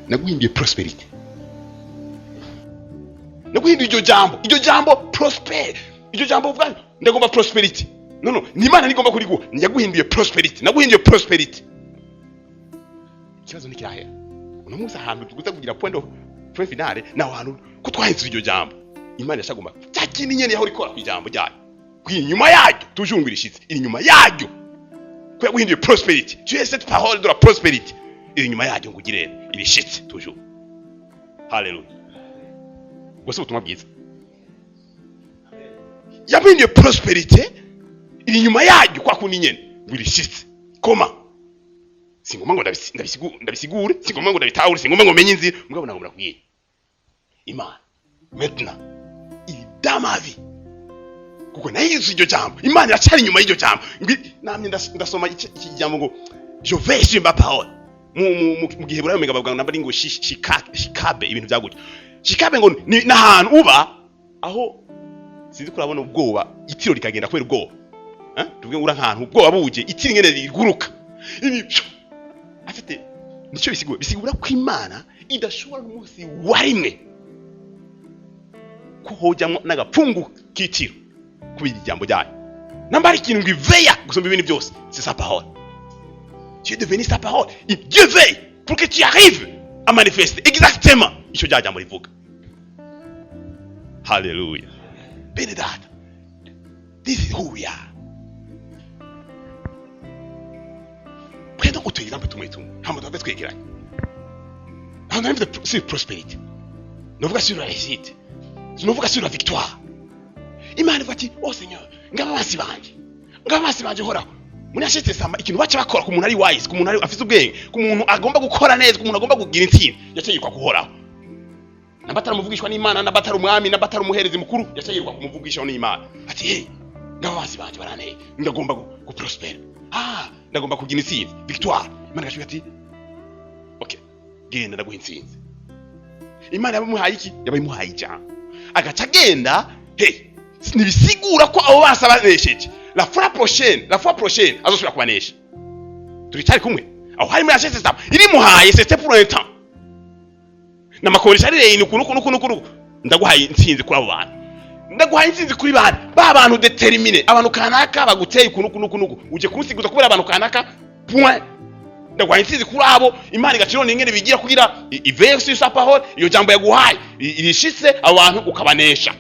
Speaker 1: Naguhinduye prosperity. Naguhinduye iryo jambo prosper. Iryo jambo uvuga ndagomba prosperity. No ni Imana nigomba kuriguha. Nyaguhinduye prosperity. Naguhinduye prosperity. Kibazo nikirahe. Unamuza ahantu tuguza kugira point finale na wantu ko twahitse iryo jambo. Imana yashagomba cyakindi nyene yaho rikora kwijambo ryayo. Kwinyuma yayo tujungirishitse. Iri nyuma yayo. Ko yaguhinduye prosperity. Tu es cette parole de la prospérité. Iri nyuma yayo ngugirene irishitse toujours. Hallelujah. Bose ubutumwa bwiza. Yaguhinduye prosperité. Iri nyuma yayo kwa kundi nyene ngirishitse. Koma. Singoma ngo ndabisigure, singoma ngo ndabitahure, singoma ngo menye inzira, mugabo nagomba kuyiye. Imana maintenant il dans ma vie. Kuko nayizi iryo jambo. Imana iracari nyuma y'iryo jambo. Namye ndasoma iki jambo ngo je vais sur ma parole. Mu gihe burayo mega bavuga namba ngo shikabe ibintu byagutyo. Shikabe ngo ni nahantu uba aho sinzi kurabona ubwoba itiro likagenda kwera ubwoba. Tuvuge ura nkantu ubwoba buje itiro ngene riguruka. Ibi afite nicyo bisigura ko Imana idashobora n'umunsi warimwe kuhojyamo n'agapfungu kitiro kubira ijambo ryayo. Nambari ikintu ngo iveya gusomba ibintu byose c'est sa parole. Dieu devenu sa parole. Dieu veille pour que tu arrives à manifester exactement icyo jambo rivuga. Hallelujah. Bene data. This is who we are. Prenons autre exemple tout tout. Hama doit être éclairé. On a envie de prospérité. Nous voulons sur la réussite. Nous voulons sur la victoire. Imana vati, oh Seigneur, ngabasi banje hora. Munashete sama ikintu bacha bakora ku muntu ari wise, ku muntu ari afite ubwenge, ku muntu agomba gukora neza, ku muntu agomba kugira intsinzi, yacayirwa kuhoraho. Nabatara muvugishwa n'Imana, nabatara umwami, nabatara umuherezi mukuru, yacayirwa kumuvugishwa n'Imana. Ati hey, ngabasi banje barane, ndagomba guprospera. Ndagomba kugira intsinzi, victoire. Imana gashuka ati okay, genda ndaguha intsinzi. Imana yabamuhaye iki? Yabamuhaye ijambo. Agaca genda, hey, nibisigura ko abo basa banesheje. La fois prochaine azosubira kubanesha. Turi cyari kumwe. Aho hari muri Asesesa iri muhaye c'était pour un temps. namakoresha ari ukuntu ndaguhaye intsinzi kuri abo bantu, ndaguhaye intsinzi kuri ba bantu determine, abantu kanaka baguteye ukuntu uje kumusiguza kubera abantu kanaka point. Ndaguhaye intsinzi kuri abo, Imana igaciro n'ingene bigira kugira iverse sa parole, iyo jambo yaguhaye irishitse abantu ukabanesha.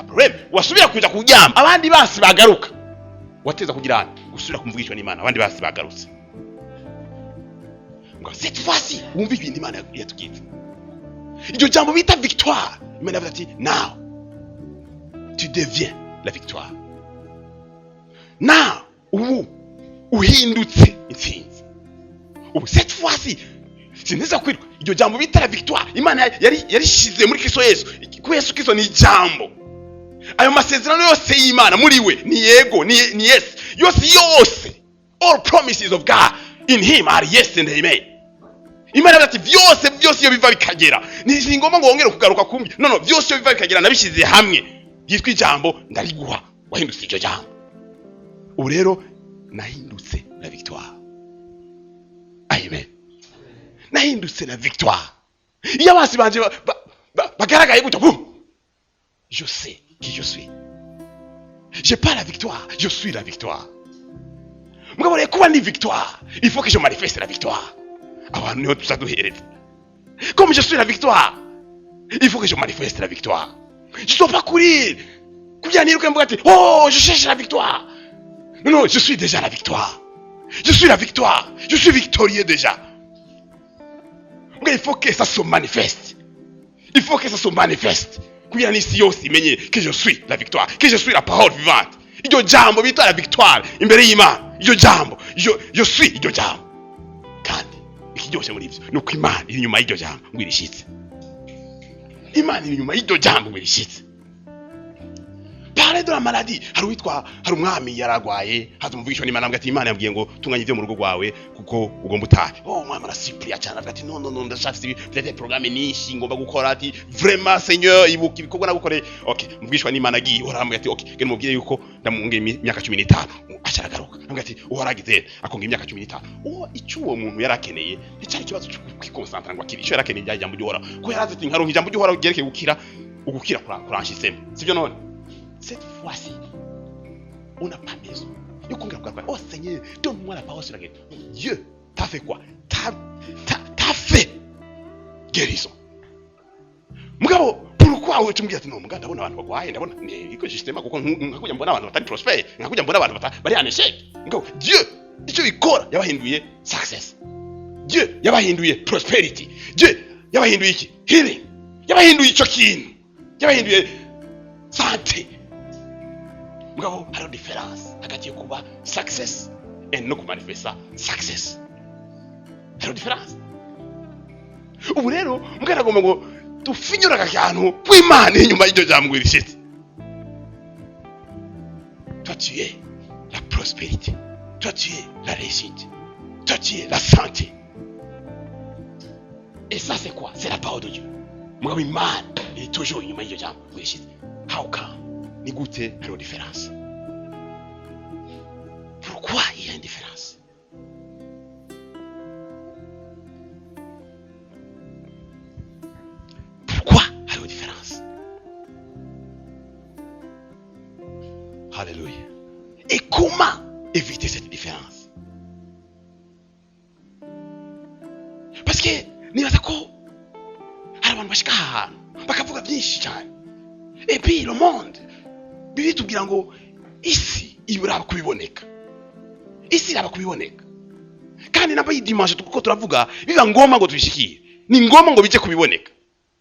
Speaker 1: Problem wasubira kuja kuryama abandi basi bagaruka, wateza kugira gusubira kumvugishwa n'Imana abandi basi bagarutse. Ngo cette fois-ci wumva ibintu Imana yatugitse. Iryo jambo bita victoire, Imana yavuze ati now tu deviens la victoire. Now ubu uhindutse intsinzi. Ubu cette fois-ci sineza kwirwa iryo jambo bita la victoire, Imana yari shize muri Kristo Yesu. Ku Yesu Kristo ni jambo. Ayo masezerano yose y'Imana muri we ni yego ni yes. Yose all promises of God in him are yes and amen. Imana ati byose iyo biva bikagera ni ngomba ngo wongere kugaruka kumbi. No byose iyo biva bikagera nabishize hamwe yitwa ijambo ndariguha, wahindutse iryo jambo. Ubu rero nahindutse la victoire. Amen. Nahindutse la victoire. Iyo abasi banje bagaragaye gutyo boum, je sais qui je suis. J'ai pas la victoire, je suis la victoire. Mugabo rero kuba ni victoire, il faut que je manifeste la victoire. Abantu niho tuzaduhereza. Comme je suis la victoire, il faut que je manifeste la victoire. Je dois pas courir. Kugira niruke mvuga ati oh je cherche la victoire. Non, je suis déjà la victoire. Je suis la victoire. Je suis victorieux déjà. Mais il faut que ça se manifeste. Il faut que ça se manifeste. Kugira nisi yose imenye que je suis la victoire, que je suis la parole vivante. Iryo jambo bita la victoire imbere y'Imana. Iryo jambo, je suis iryo jambo. Kandi ikiryoshe muri ivyo nuko Imana iri nyuma y'iryo jambo ngo irishitse. Imana iri nyuma y'iryo jambo ngo irishitse. Parler de la maladie, hari umwami yaragwaye, hazumvishwa n'Imana ambwa ati Imana yambwiye ngo tunganye ivyo mu rugo rwawe kuko ugomba utahe. Oh mwami arasipria cyane avuga ati no ndashafise des programmes nishi ngomba gukora ati vraiment Seigneur ibuka ibikorwa nagukore. Okay, mvishwa n'Imana agiye urambwa ati okay, gene mubwire yuko ndamunge imyaka 15 acharagaruka. Ambwa ati uharagize akonga imyaka 15. Icuwo muntu yarakeneye nicari kibazo cyo kwikonsantra ngo akiri ico yarakeneye rya jambo ry'uhora ko yaraze ati nkaronka ijambo ry'uhora gereke ugukira kuranshisemo. Sivyo none? Cette fois-ci, on n'a pas besoin. Oh Seigneur, donne-moi la parole sur la guérison. Dieu, t'as fait quoi? T'as fait guérison. Mugabo, pourquoi tu me dis non, mugabo ndabona abantu bagwaye, ndabona iko système kuko nkakuja mbona abantu batari prosper, nkakuja mbona abantu bari en échec. Mugabo, Dieu, icyo bikora yabahinduye success. Dieu yabahinduye prosperity. Dieu yabahinduye iki? Healing. Yabahinduye icyo kintu. Yabahinduye santé. Mugabo hari difference hagati yo kuba success and no kumanifesta success. Hari difference. Ubu rero mugana agomba ngo tufinyura akantu kw'Imana inyuma y'iryo jambo rishitse. Toi tu es la prospérité. Toi tu es la réussite. Toi tu es la santé. Et ça c'est quoi? C'est la parole de Dieu. Mugabo Imana il est toujours inyuma y'iryo jambo rishitse. How come? Ni gute hari différence. Pourquoi il y a une différence? Pourquoi il y a une différence? Alléluia. Et comment éviter cette différence? Parce que nibaza ko hari abantu bashika ahantu bakavuga byinshi cyane. Et puis le monde bibi tubwira ngo isi ibiraba kubiboneka. Isi iraba kubiboneka. Kandi namba yidimanche tuko turavuga biba ngoma ngo tubishikire. Ni ngoma ngo bije kubiboneka.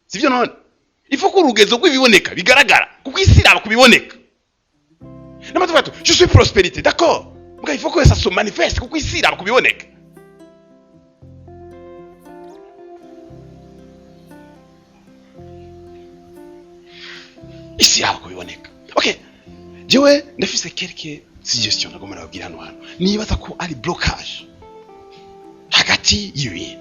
Speaker 1: Sivyo none? Ifo ko urugezo rw'ibiboneka bigaragara kuko isi iraba kubiboneka. Namba tuvuga je suis prospérité, d'accord? Muga ifo ko ça se manifeste kuko isi iraba kubiboneka. Isi iraba kubiboneka. Okay. Jewe ndafise quelques suggestions nagomba nababwira hano nibaza ko ari blocage hagati y'ibintu.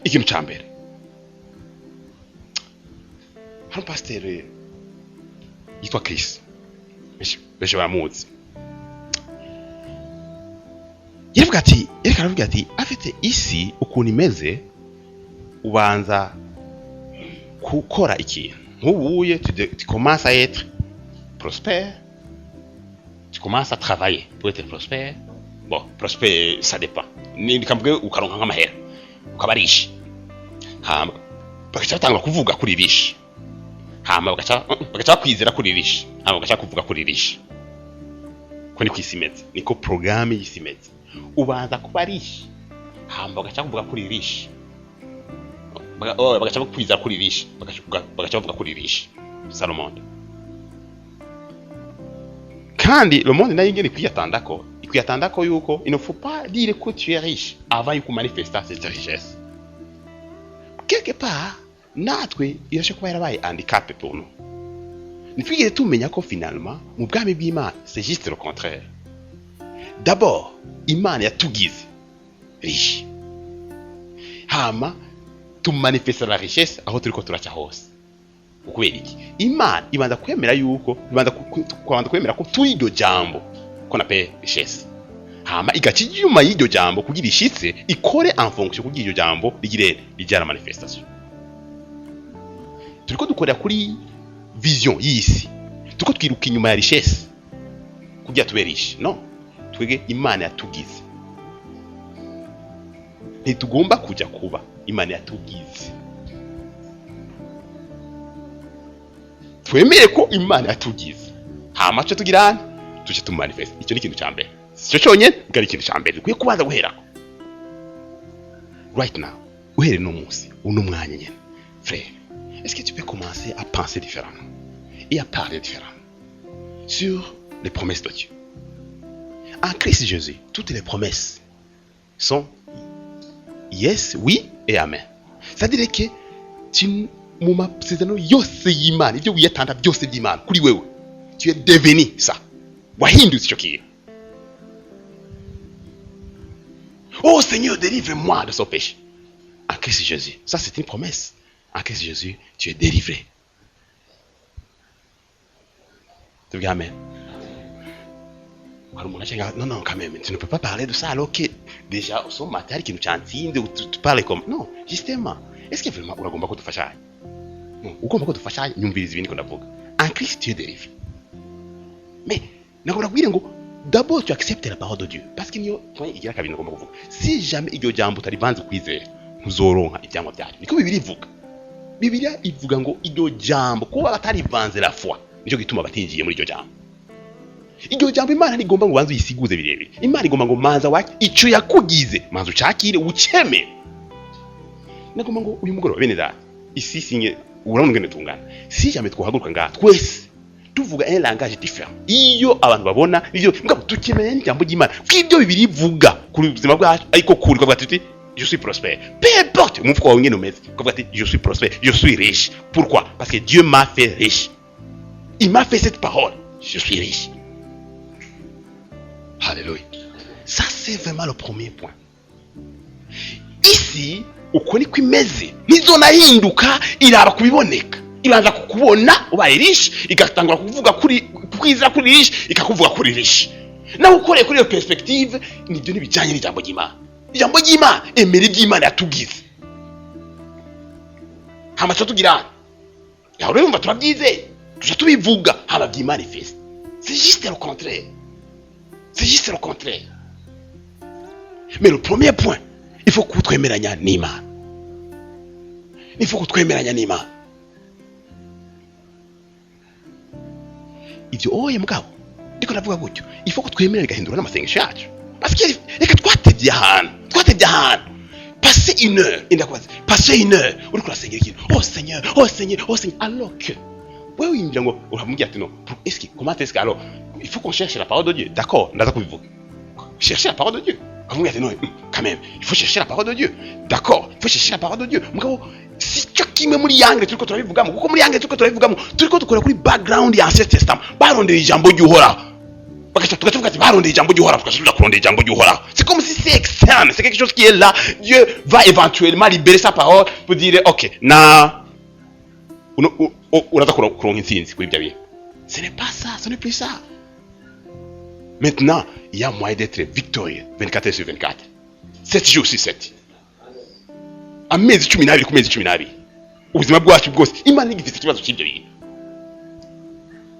Speaker 1: Ikintu cya mbere, hari pasteur yitwa Chris, benshi baramuzi. Yaravuga ati afite isi ukuntu imeze ubanza gukora ikintu nk'ubuye tu commences à être prospère, tu commences à travailler pour être prospère. Bon, prospère ça dépend, ni kamvuge ukaronka nk'amahera ukaba riche, hama bagaca batanga kuvuga kuri riche, hama bagaca kwizera kuri riche, hama bagaca kuvuga kuri riche. Ko ni kwisimeza, niko programme yisimeza. Ubanza kuba riche, hama bagaca kuvuga kuri riche, bagaca kwizera kuri riche, bagaca bavuga kuri riche. Ça le monde. Kandi le monde nayo ngene kwiyatandako yuko il ne faut pas dire que tu es riche avant yuko manifester cette richesse. Quelque part natwe irashe kuba yarabaye handicap pour nous. Nitwigeze tumenya ko finalement mu bwami bw'Imana c'est juste le contraire. D'abord Imana yatugize riche, hama tumanifesta la richesse aho turiko turaca hose. Ukubera iki? Imana ibanza kwemera yuko ibanza kwemera ko turi iryo jambo ko nape richesse, hama igakijyuma y'iryo jambo kugira ishitse ikore en fonction kugira iryo jambo rigire manifestation. Turiko dukorera kuri vision y'isi, turiko twiruka inyuma ya richesse kugira tube riche. No, twege Imana yatugize, ntitugomba kujya kuba Imana yatugize. Twemere ko Imana yatugize, hama cyo tugirana tuje tumanifest. Icyo ni ikintu cyambere, cyo cyonye ngari ikintu cyambere kwiye kubanza guherako right now. Uhere no munsi uno mwanya nyene frère, est-ce que tu peux commencer à penser différemment et à parler différemment sur les promesses de Dieu? En Christ Jésus, toutes les promesses sont yes, oui et amen. C'est-à-dire que tu mu masezerano yose y'Imana, ibyo wiyatanda byose by'Imana kuri wewe, tu es devenu ça, wahindutse icyo kiye. Oh Seigneur, délivre-moi de ce péché. En Christ Jésus, ça c'est une promesse. En Christ Jésus, tu es délivré. Tu dis amen. Non, quand même, tu ne peux pas parler de ça alors que déjà, au son matériel qui nous chantine, tu parles comme. Non, justement, est-ce que vraiment, on a compris que tu fais ça? Non, on comprend que tu fais ça, nous visons qu'on a vogue. En Christ, tu es délivré. Mais, d'abord, tu acceptes la parole de Dieu. Parce qu'il y a un si jamais il y a un jambo, tu as dit, nous aurons un jambo. Mais comme Bible dit, Bible dit, ngo iryo jambo kuba batarivanze la foi nico gituma batinjiye muri iryo jambo. Iryo jambo Imana nigomba ngo banze uyisiguze birebire. Imana igomba ngo manza wa ico yakugize manza ucakire uceme. Nagomba ngo uyu mugoroba bene data isi sinye urabona ngene tungana. Si jamais twahaguruka nga twese tuvuga un langage différent. Iyo abantu babona ivyo ngabo tukemeye n'ijambo ry'Imana. Kw'ibyo bibiri ivuga kuri ubuzima bwacu ariko kuri kwa tuti je suis prospère. Peu importe, mon frère, je suis prospère, je suis riche. Pourquoi? Parce que Dieu m'a fait riche. Il m'a fait cette parole. Je suis riche. Alléluia. Ça, c'est vraiment le premier point. Ici, ukuri kwimeze nizo nahinduka iraba kubiboneka. Ibanza kukubona ubaye riche, igatangura kuvuga kuri kwiza kuri riche, ikakuvuga kuri riche. Na ukoreye kuri iyo perspective, nibyo nibijanye n'ijambo ry'Imana. Ijambo ry'Imana emera iby'Imana yatugize. Hama cyo tugira. Ya urumva turabyize. Tuje tubivuga hama by'Imana-ifeste. C'est juste le contraire. C'est juste le contraire. Mais le premier point, il faut que twemeranya n'Imana. Il faut que twemeranya n'Imana. Ibyo oye mugabo. Ndiko navuga gutyo. Il faut que twemeranya gahindura n'amasengesho yacu. Parce que reka twatebye ahantu. Passer une heure, passer une heure, on va Seigneur, oh Seigneur, oh Seigneur, oh Seigneur, alors que, oui, oui, on va me dire, non, est-ce que, comment est-ce que, alors, il faut qu'on cherche la parole de Dieu, d'accord, chercher la parole de Dieu, non, quand même, il faut chercher la parole de Dieu, d'accord, il faut chercher la parole de Dieu, si tu as mis muri yangle, tu peux voir, muri yangle, tu peux voir, tu peux voir background et ancien testament, baron de jambo du hora. C'est comme si c'est externe, c'est quelque chose qui est là. Dieu va éventuellement libérer sa parole pour dire ok, ce n'est pas ça, ce n'est plus ça. Maintenant, il y a moyen d'être victorieux 24 heures sur 24, 7 jours sur 7. amezi 12 ku mezi 12 ubuzima bwacu bwose Imana igifite ikibazo cy'ibyo bintu.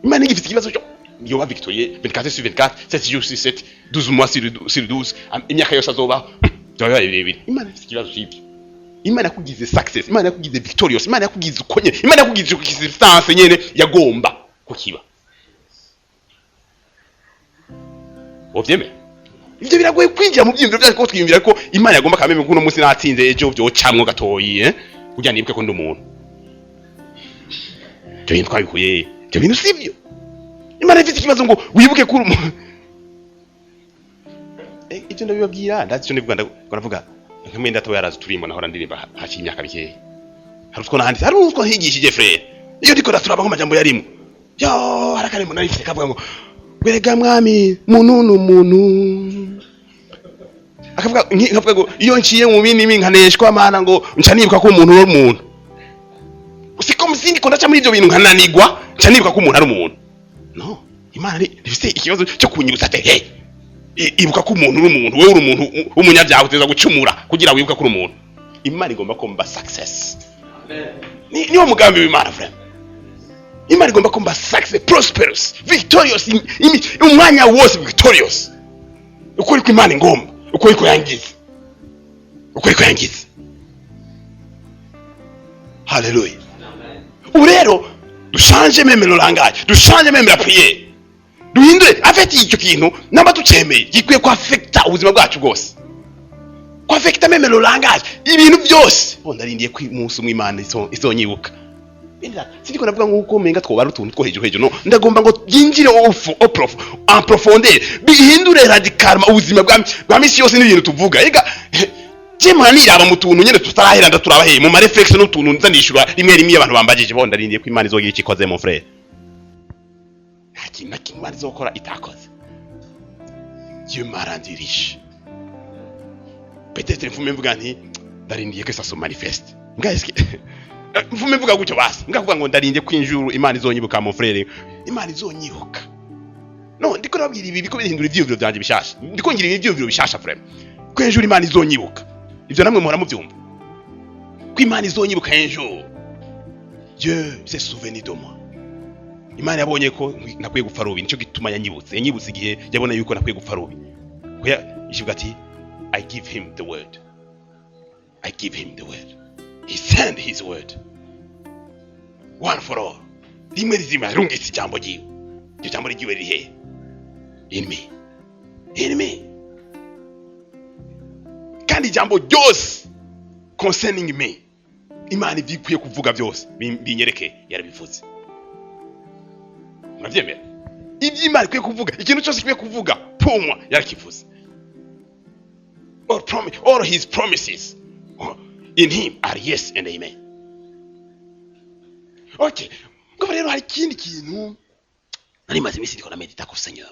Speaker 1: Imana igifite ikibazo cyo yo ba Victorie 24 sur 24 7 jours sur 7 12 mois sur 12 imyaka yose azoba bya birebire. Imana ifite ikibazo cy'ibyo. Imana yakugize success, Imana yakugize victorious, Imana yakugize ukonye, Imana yakugize existence nyene yagomba kukiba. Ovyeme ibyo biragoye kwinjira mu byimviro byaje ko twiyumvira ko Imana yagomba kameme kuno munsi natsinze ejo byo camwo gatoyi kugira nibuke ko ndumuntu. Cyo yintwa bikuye cyo bintu sivyo. Imana ifite ikibazo ngo wibuke kuri umuntu. Ibyo ndabibabwira ndazi cyo nivuga ndavuga nk'imwe ndatawe yarazi turimbo nahora ndirimba haki imyaka bikeye. Hari utwo nahandi hari utwo higishije frère. Iyo ndiko ndaturaba ko majambo yarimo. Yo harakaremo narifite kavuga ngo Berega mwami mununu muntu akavuga ngo iyo nciye mu bindi minkaneshwa mana ngo ncanibuka ko umuntu ari umuntu usiko muzindi ko ndaca muri ibyo bintu nkananigwa ncanibuka ko umuntu ari umuntu no Imana ifite ikibazo cyo kunyibutsa ate hey ibuka ko umuntu ari umuntu wewe uri umuntu w'umunyabyaha uteza gucumura kugira wibuka ko uri umuntu Imana igomba ko mba success amen niwo mugambi w'Imana frère Imana igomba ko mba success prosperous victorious umwanya wose victorious ukuri ko Imana ingomba ukuri ko yangize haleluya ubu rero dushanje meme le langage dushanje meme la prière duhindure afeti icyo kintu namba tucemeye gikwiye ko affecta ubuzima bwacu bwose ko affecta meme le langage ibintu byose ndarindiye ko umunsi umw'Imana izonyibuka Siko navuga nguko menga twobara utuntu two hejuru no ndagomba ngo yinjire en profondeur bihindure radicalement ubuzima bwa misi yose n'ibintu tuvuga ega jema niraba mu tuntu nyene tutarahera ndaturabahe mu ma reflexion n'utuntu nzanishura rimwe abantu bambagije bo ndarindiye ko Imana izogira ikikoze mon frère hakina Imana izokora itakoze Dieu m'a rendu riche peut-être mfume mvuga nti ndarindiye ko ça se manifeste ngaeske mfume mvuga gutyo basi ngavuga ngo ndarindiye kwinjuru Imana izonyibuka mon frère Imana izonyibuka no ndiko nabwira ibi biko bihindura ivyuviro byanje bishasha ndiko ngira ivyuviro bishasha frère kwinjuru Imana izonyibuka ivyo namwe muhora muvyumva ko Imana izonyibuka enjo Dieu s'est souvenu de moi Imana yabonye ko nakwiye gupfa rubi nico gituma yanyibutse igihe yabona yuko nakwiye gupfa rubi kuya ishivuga ati I give him the word He sent his word one for all rimwe rizima rungitse ijambo ryiwe iryo jambo ryiwe rihe in me kandi ijambo ryose concerning me Imana ibikwiye kuvuga byose binyereke yarabivuze muravyemera ibyo Imana ikwiye kuvuga ikintu cyose ikwiye kuvuga pomwa yarakivuze all his promises in him are yes and amen. Okay. Ngo rero hari kindi kintu nari maze imisi ndiko na medita ko Seigneur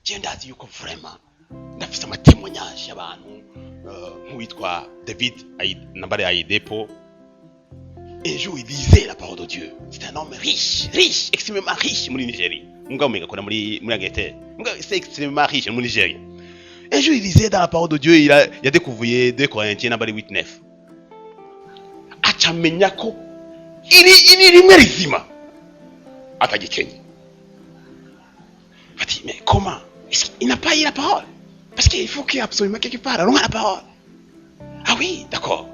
Speaker 1: je ndazi yuko vraiment ndafise amatemonyage y'abantu nk'uwitwa David nambare Aidepo un jour il disait la parole de Dieu. C'est un homme riche, extrêmement riche muri Nigeria. Mugabo mega kora muri Angleterre. Mugabo c'est extrêmement riche muri Nigeria. Un jour il disait dans la parole de Dieu, il a découvert 2 Corinthiens nambare 8-9. Achamenya ko iri rimwe rizima atagikenye. Ati mais comment? Il n'a pas eu la parole. Parce qu'il faut qu'il y ait absolument quelque part alors la parole. Ah oui, d'accord.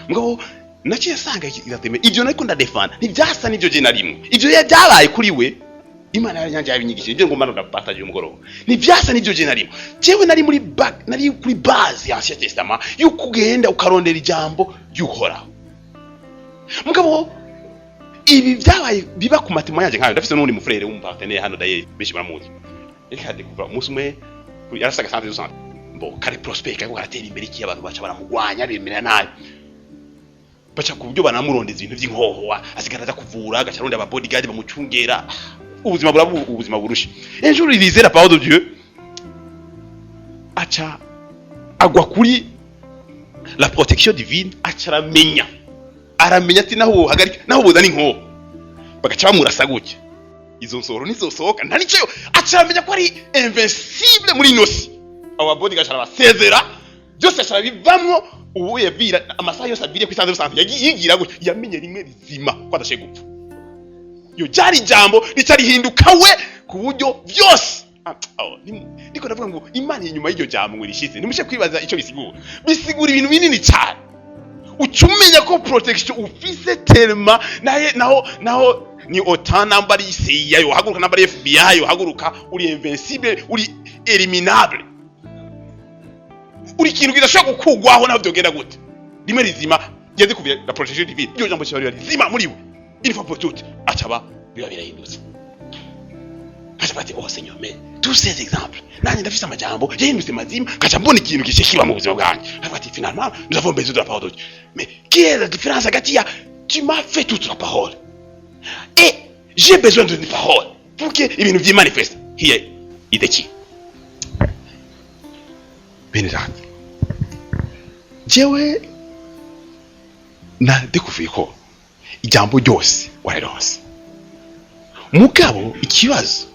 Speaker 1: Mugabo naciye sanga irateme ivyo nariko ndadefana ntivyasa n'ivyo je narimwe ivyo byabaye kuri we Imana yaranyanje yabinyigishije ivyo ngomba ndapataje umugoroba ntivyasa n'ivyo je narimwe jewe nari nari kuri base ya Ancien Testament y'ukugenda ukarondera ijambo y'uhoraho mugabo ibi byabaye biba ku matimo yanje nkayo ndafise n'undi mufrere w'umupartenaire hano daye beshi baramuzi reka découvrir musumwe yarasaga 100% bon kare prospect kako karatera imbere iki abantu baca baramugwanya bemera nabi bacha kubyo banamurondeza ibintu by'inkoho asigaraza kuvura agacaronde aba bodyguard bamucungera ubuzima burusha un jour il lisait la parole de Dieu acha agwa kuri la protection divine acha aramenya ati naho hagarika naho buzana inkoho bagaca bamurasa gutya izo nsoro nizosohoka nta nico acha aramenya ko ari invincible muri nosi aba bodyguard arabasezera byose ashara bivamwo ubu yavira amasaha yose abiriye ku isanze rusanzwe yigira gutyo yamenye rimwe rizima ko adashe gupfa yo jari jambo ritarihinduka we ku buryo byose niko ndavuga ngo Imana inyuma y'iryo jambo ngo rishize nimushe kwibaza ico bisigura ibintu binini cyane ucumenya ko protection ufise telema naho ni OTAN namba ari CIA yo haguruka namba ari FBI yo haguruka uri invincible uri eliminable uri kintu kidashaka gukugwaho naho byogenda gute rimwe rizima yeze kuvira la protection divine iyo jambo cyari rizima muri we il faut pour tout acaba biba birahindutse oh Seigneur mais tous ces exemples nani ndafise amajambo yahindutse mazima kaca mbona ikintu gishikiba mu buzima bwanjye afati finalement nous avons besoin de la parole de Dieu mais quelle est la différence hagati ya tu m'as fait toute la parole et j'ai besoin de une parole pour que ibintu vyimanifeste here ideki Benedad jewe na découvrir ko ijambo ryose warironse mugabo ikibazo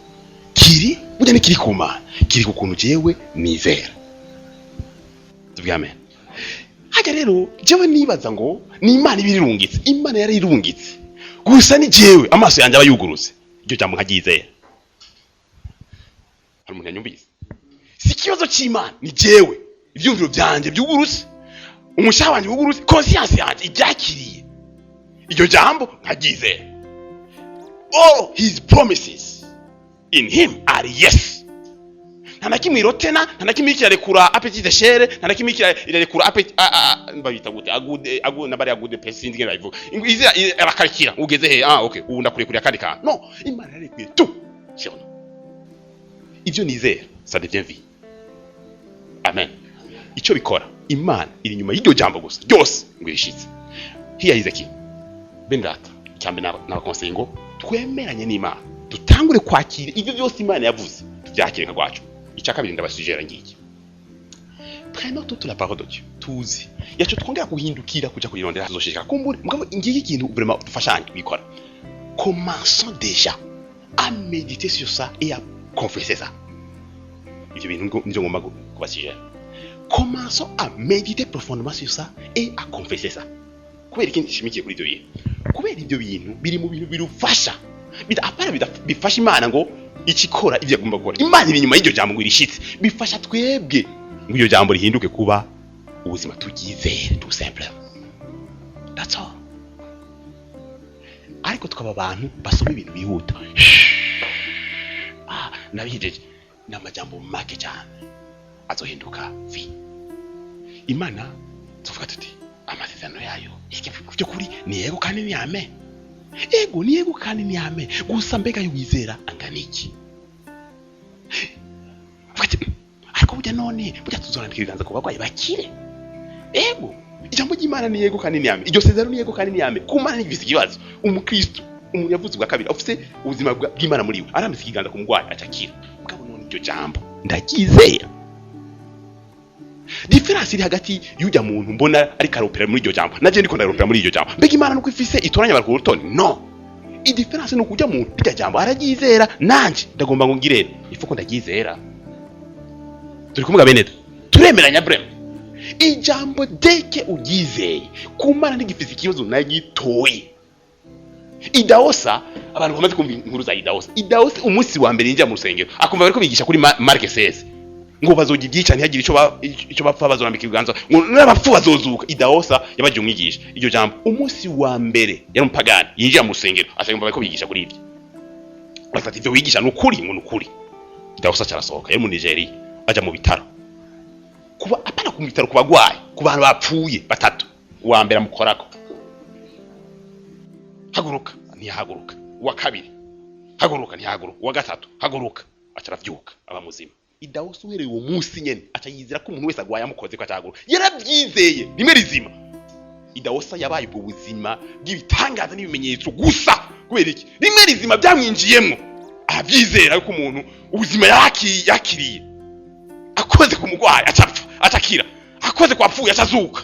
Speaker 1: kiri burya ni kiri kuma kiri kukuntu jewe nizera tuvyame haja rero jewe nibaza ngo ni Imana ibirungitse Imana yari irungitse gusa ni jewe amaso yanje abayugurutse iryo jambo nkagizera hari umuntu yanyumvise si kibazo cy'Imana ni jewe ivyumviro byanje byugurutse umushaha wanje wugurutse conscience yanje ibyakiriye iryo jambo nkagizera all his promises in him are yes ntanakimwe irotena ntanakimwe ikirekura appetite de chair ntanakimwe ikirekura appetite babita gute agude nabari agude pesi ndike ndayivuga izira arakarikira ugeze he okay ubu ndakurekuriye kandi ka no Imana yarekuye tu sibona ivyo nizera ça devient vie amen icyo bikora Imana iri nyuma y'iryo jambo gusa byose ngo irishitse here is a key bendata cyambe n'abakonseye ngo twemeranye n'Imana dutangure kwakira ivyo byose Imana yavuze tubyakire nkagwacu icyakabiri ndabasujera ngiki prenons toute la parole de Dieu tuzi yacho twongera kuhindukira kuja kuyirondera hazoshika kumbure mugabo ingiki kintu vraiment dufashanye bikora commençons déjà à méditer sur ça et à confesser ça ivyo bintu nje ngomba kubasujera commençons à méditer profondément sur ça et à confesser ça kubera ikindi shimikiye kuri ibyo bintu kubera ibyo bintu biri mu bintu birufasha apara bifasha Imana ngo ikikora ivyo agomba gukora Imana iri nyuma y'iryo jambo ngo irishitse bifasha twebwe ngo iryo jambo rihinduke kuba ubuzima tugizere tout simple that's all ariko tukaba abantu basoma ibintu bihuta nabihejeje n'amajambo make cyane azohinduka vi Imana tuvuga tuti amasezerano yayo iki byo kuri ni yego kandi ni amen ego ni yego kandi ni amen gusa mbega y'ubizera angana iki ariko burya none burya tuzorandika ibiganza ku bagwayi bakire ego ijambo ry'Imana ni yego kandi ni amen iryo sezerano ni yego kandi ni amen kumana n'ivisi kibazo umukristo umuntu yavuze bwa kabiri afite ubuzima bw'Imana muri we arambise ikiganza ku mugwayi acakira mugabo none iryo jambo ndakizera difference iri hagati y'ujya muntu mbona ari karopera muri iryo jambo naje ndiko ndaropera muri iryo jambo mbega Imana nuko ifise itoranya bari ku rutoni no i difference nuko ujya muntu iryo jambo aragizera nanje ndagomba ngo ngirere ifuko ndagizera turi kumuga beneda turemeranya brem ijambo deke ugizeye kumana ntigifise ikibazo nagitoye idaosa abantu bamaze kumva inkuru za idaosa umunsi wa mbere njya mu rusengero akumva bariko bigisha kuri Mark 16 ngo bazogira ibyica ntihagire ico bapfa bazorambika ibiganza ngo n'abapfu bazozuka idaosa yabaje umwigisha iryo jambo umunsi wa mbere yari umupagani yinjira mu rusengero asanga bariko bigisha kuri ibyo bafata ivyo wigisha n'ukuri ngo n'ukuri idaosa cyarasohoka yari mu Nigeria aja mu bitaro kuba apana ku bitaro kubagwaye ku bantu bapfuye batatu wa mbere amukorako haguruka ntihaguruka wa kabiri haguruka ntihaguruka wa gatatu haguruka acaravyuka aba muzima idaosa uhereye uwo munsi nyene aca yizera ko umuntu wese agwaye amukoze ko acagura yarabyizeye rimwe rizima idaosa yabaye ubwo buzima bw'ibitangaza n'ibimenyetso gusa kubera iki rimwe rizima byamwinjiyemwo abyizera ko umuntu ubuzima yakiriye akoze ku mugwayi acapfa atakira akoze kwa pfuye acazuka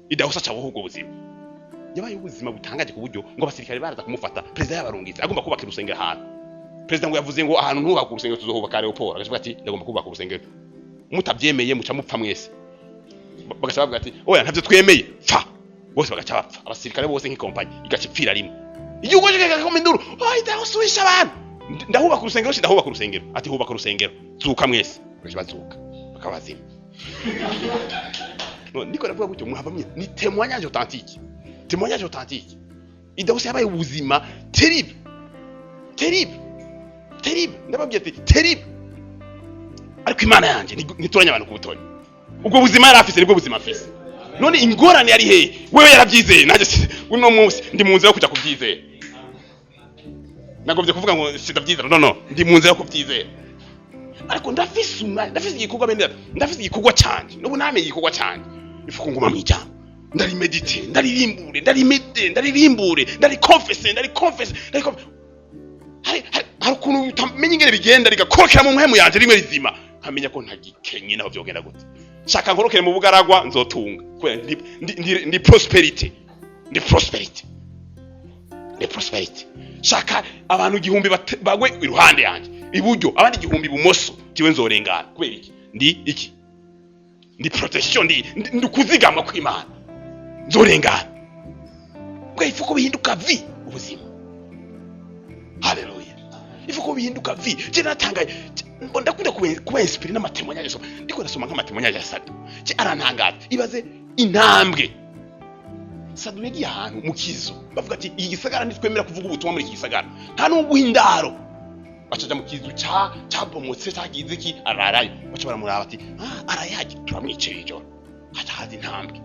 Speaker 1: idaosa acabaho ubwo buzima yabaye ubuzima butangaje ku buryo ngo abasirikare baraza kumufata president yabarungitse agomba kubaka urusengero ahantu president ngo yavuze ngo ahantu ntubaka urusengero tuzohubaka aeroport agavuga ati ndagomba kubaka urusengero mutabyemeye muca mupfa mwese bagaca bavuga ati oya ntavyo twemeye pfa bose bagaca bapfa abasirikare bose nk'ikompanyi igacipfira rimwe igihugu kikakoma induru oya ndahusubisha abantu ndahubaka urusengero ndahubaka urusengero ati hubaka urusengero zuka mwese bagaca bazuka bakabazima no niko navuga gutyo muhavamye ni témoignage authentique idawusi yabaye ubuzima terrible ndababwiye ati terrible ariko imana yanje nitoranya abantu ku butoni ubwo buzima yari afise nibwo buzima afise none ingorane yari hehe wewe yarabyizeye naje uno munsi ndi mu nzira yo kuja kubyizera nagomvye kuvuga ngo sindabyizera no ndi mu nzira yo kubyizera ariko ndafise igikorwa bendera ndafise igikorwa canje n'ubu namenye igikorwa canje ifuko nguma mwijambo ndarimedite ndaririmbure ndarikonfese hari ukuntu utamenye ingene bigenda rigakorokera mu mpemu yanje rimwe rizima nkamenya ko ntagikenye naho vyogenda gute shaka nkorokere mu bugaragwa nzotunga kubera ndi prosperity shaka abantu igihumbi bagwe iruhande yanje iburyo abandi igihumbi bumoso kiwe nzorengana kubera iki ndi protection ndi kuzigamwa kw'Imana nzorengana bwa ifuko bihinduka vi ubuzima haleluya ifuko bihinduka vi je natangaye ndakunda kuba inspire n'amatemonyage so ndiko nasoma nk'amatemonyage ya Sadu je arantangaza ibaze intambwe Sadu yagiye ahantu mu kizo bavuga ati iyi gisagara ntitwemera kuvuga ubutumwa muri iki gisagara nta n'ubwo indaro bacaja mu kizu cabomotse cagize iki ararayo baca baramuraba ati arayaje turamwicira ijoro haca haza intambwe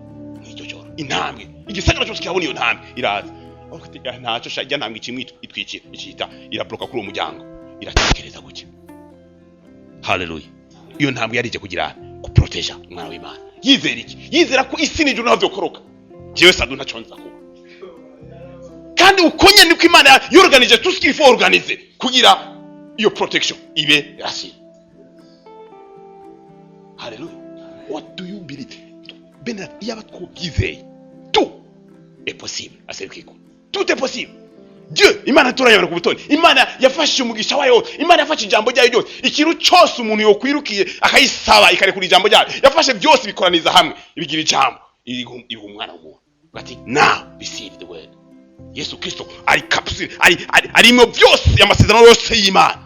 Speaker 1: n'icyo joro intambwe igisagara cyose kirabona iyo ntambwe iraza bakati ntaco shajya ntambwe kimwe itwikira icita irabloka kuri uwo muryango iratekereza gutya haleluya iyo ntambwe yarije kugira ku proteja umwana w'Imana yizera iki yizera ko isi n'ijuru navyo koroka jewe Sadu ntaconza kuba kandi ukonye niko Imana yorganize tout ce qu'il faut organiser kugira iyo protection ibe rasi haleluya what do you believe Bernard yaba twubyizeye tout est possible aserukiko tout est possible Dieu Imana turayabara ku butoni Imana yafashe umugisha wayo Imana yafashe ijambo ryayo ryose ikintu cyose umuntu yokwirukiye akayisaba ikarekura ijambo ryayo yafashe byose bikoraniza hamwe ibigira ijambo iri umwana w'umuntu bati now receive the word Yesu Kristo ari capsule arimo byose amasezerano yose y'Imana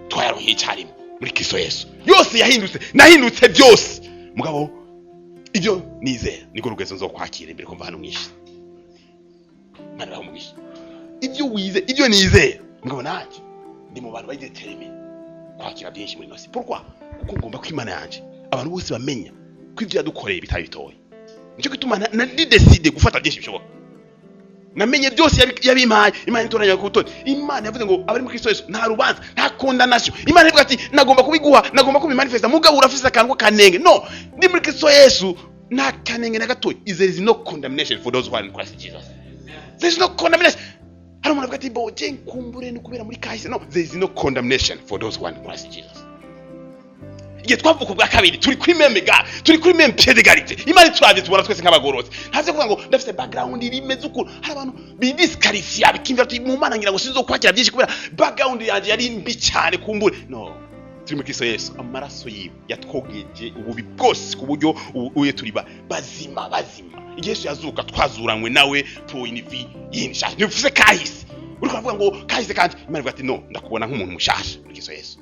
Speaker 1: twayaronye cyarimo muri Kristo Yesu yose yahindutse nahindutse byose mugabo ibyo nizera niko rugezo nzokwakira imbere ko mva hano mwishi mana bamugisha ibyo nizera mugabo nanje ndi mu bantu bagiye kwakira byinshi muri nosi pourquoi kuko ngomba kw'Imana yanje abantu bose bamenya ko ibyo yadukoreye bitayitoye nicyo gituma ndi decide gufata byinshi bishoboka namenye byose yabimpaye Imana itoranya ku butoni Imana yavuze ngo abari mu Kristo Yesu nta rubanza nta condemnation Imana ivuga ati nagomba kubiguha nagomba kubimanifesta mugabo urafise akantu kanenge no ndi muri Kristo Yesu nta kanenge na gato there is no condemnation for those who are in Christ Jesus there is no condemnation hari umuntu avuga ati bo je nkumbure no kubera muri kahise no there is no condemnation for those who are in Christ Jesus igihe twavuka bwa kabiri turi kuri meme pied d'égalité Imana turavye tubona twese nk'abagorotse ntavye kuvuga ngo ndafite background rimeze uko hari abantu bidisqualifia bikimvira ati mu Mana ngira ngo sinzokwakira byinshi kubera background yanje yari mbi cyane kumbure no turi mu Kristo Yesu amaraso yiwe yatwogeje ububi bwose ku buryo uye turi bazima igihe Yesu yazuka twazuranywe nawe pour une vie yinsha ntufise kahise uriko avuga ngo kahise kandi Imana ivuga ati no ndakubona nk'umuntu mushasha mu Kristo Yesu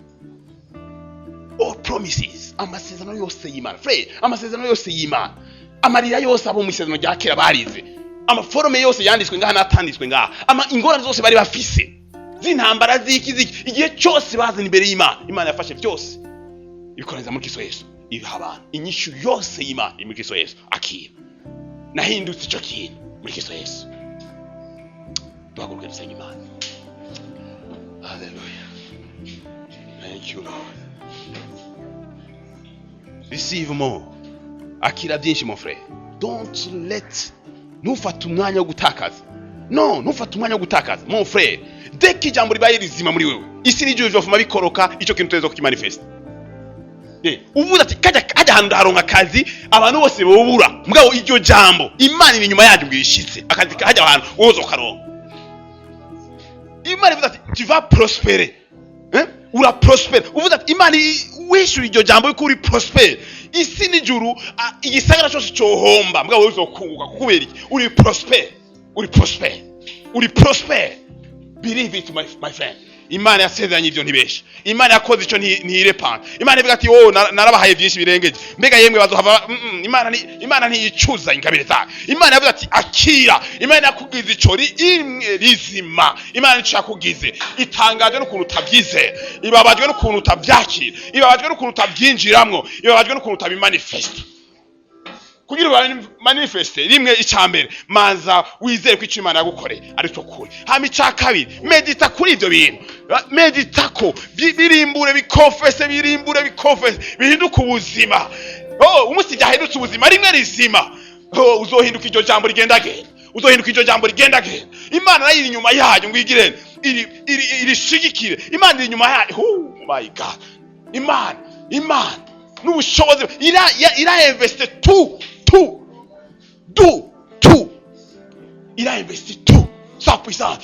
Speaker 1: all promises amasezerano yose y'Imana frère amasezerano yose y'Imana amarira yose abo mu isezerano rya kera barize amaforme yose yanditswe ngaha natanditswe ngaha ingorane zose bari bafise z'intambara z'iki igihe cyose bazana imbere y'Imana yafashe byose ibikoreza muri Kristo Yesu ibiha abantu inyishu yose y'Imana muri Kristo Yesu akira nahindutse icyo kintu muri Kristo Yesu duhaguruke dusenge Imana haleluya thank you Lord receive more akira byinshi mon frère don't let ntufate umwanya wo gutakaza ntufate umwanya wo gutakaza mon frère deki ijambo ribaye rizima muri wewe isi n'ijuru bivuma bikoroka icyo kintu tuzo kukimanifesta uvuze ati kajya hano ndaronka akazi abantu bose bobura mugabo iryo jambo Imana iri nyuma yaje bwishitse akazi kajya ahantu wozo karonka Imana ivuze ati tu vas prospérer ura prospérer uvuze ati Imana wishura iryo jambo yuko uri prospérer isi n'ijuru igisagara cyose cyohomba mbwa wowe uzokunguka kubera iki uri prosper believe it my friend. Imana yasezeranye ibyo ntibeshe. Imana yakoze icyo ntirepana. Imana ivuga ati narabahaye byinshi birengeje. Mbega yemwe bazohava Imana ntiyicuza ingabire zayo. Imana yavuze ati akira. Imana yakugize ico imwe rizima. Imana nicyo kugize. Itangaje n'ukuntu utabyize. Ibabajwe n'ukuntu utabyakira. Ibabajwe n'ukuntu utabyinjiramwo. Ibabajwe n'ukuntu utabimanifesta. Kugira manifeste rimwe icambere manza wizere ko icyo Imana yagukore ari cyo kuri. Hama icakabiri medita kuri ibyo bintu. Meditako birimbure bikonfese bihinduka ubuzima. Umunsi byahindutse ubuzima rimwe rizima. Uzohinduka iryo jambo rigenda genda. Imana nayo iri inyuma yayo ngwigire iri shigikire. Imana iri inyuma yayo. Oh my God. Imana n'ubushobozi ira investe tout. Il a investi tout sa puissance.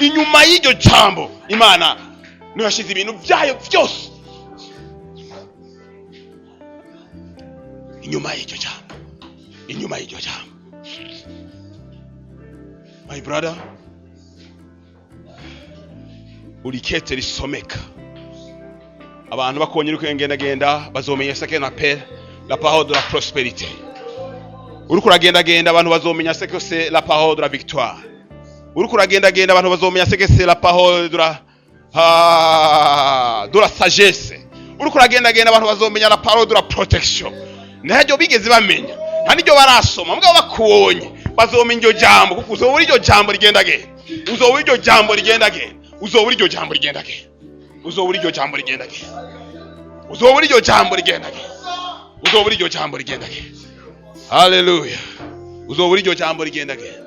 Speaker 1: Inyuma y'iryo jambo Imana niyo yashize ibintu byayo byose. Inyuma y'iryo jambo. My brother, urikete risomeka. Abantu bakonyera ukengenda bazomenya ce qu'on appelle la parole de la prospérité. Uriko uragenda abantu bazomenya ce que c'est la parole de la victoire. Uriko uragenda abantu bazomenya ce que c'est la parole de la sagesse. Uriko uragenda abantu bazomenya la parole de la protection. Ntajyo bigeze bamenya. Nta nijyo barasoma mbwa bakubonye bazomenya iryo jambo kuko uzobura iryo jambo rigenda genda. Uzobura iryo jambo rigenda genda. Hallelujah. Uzobura iryo jambo rigenda genda.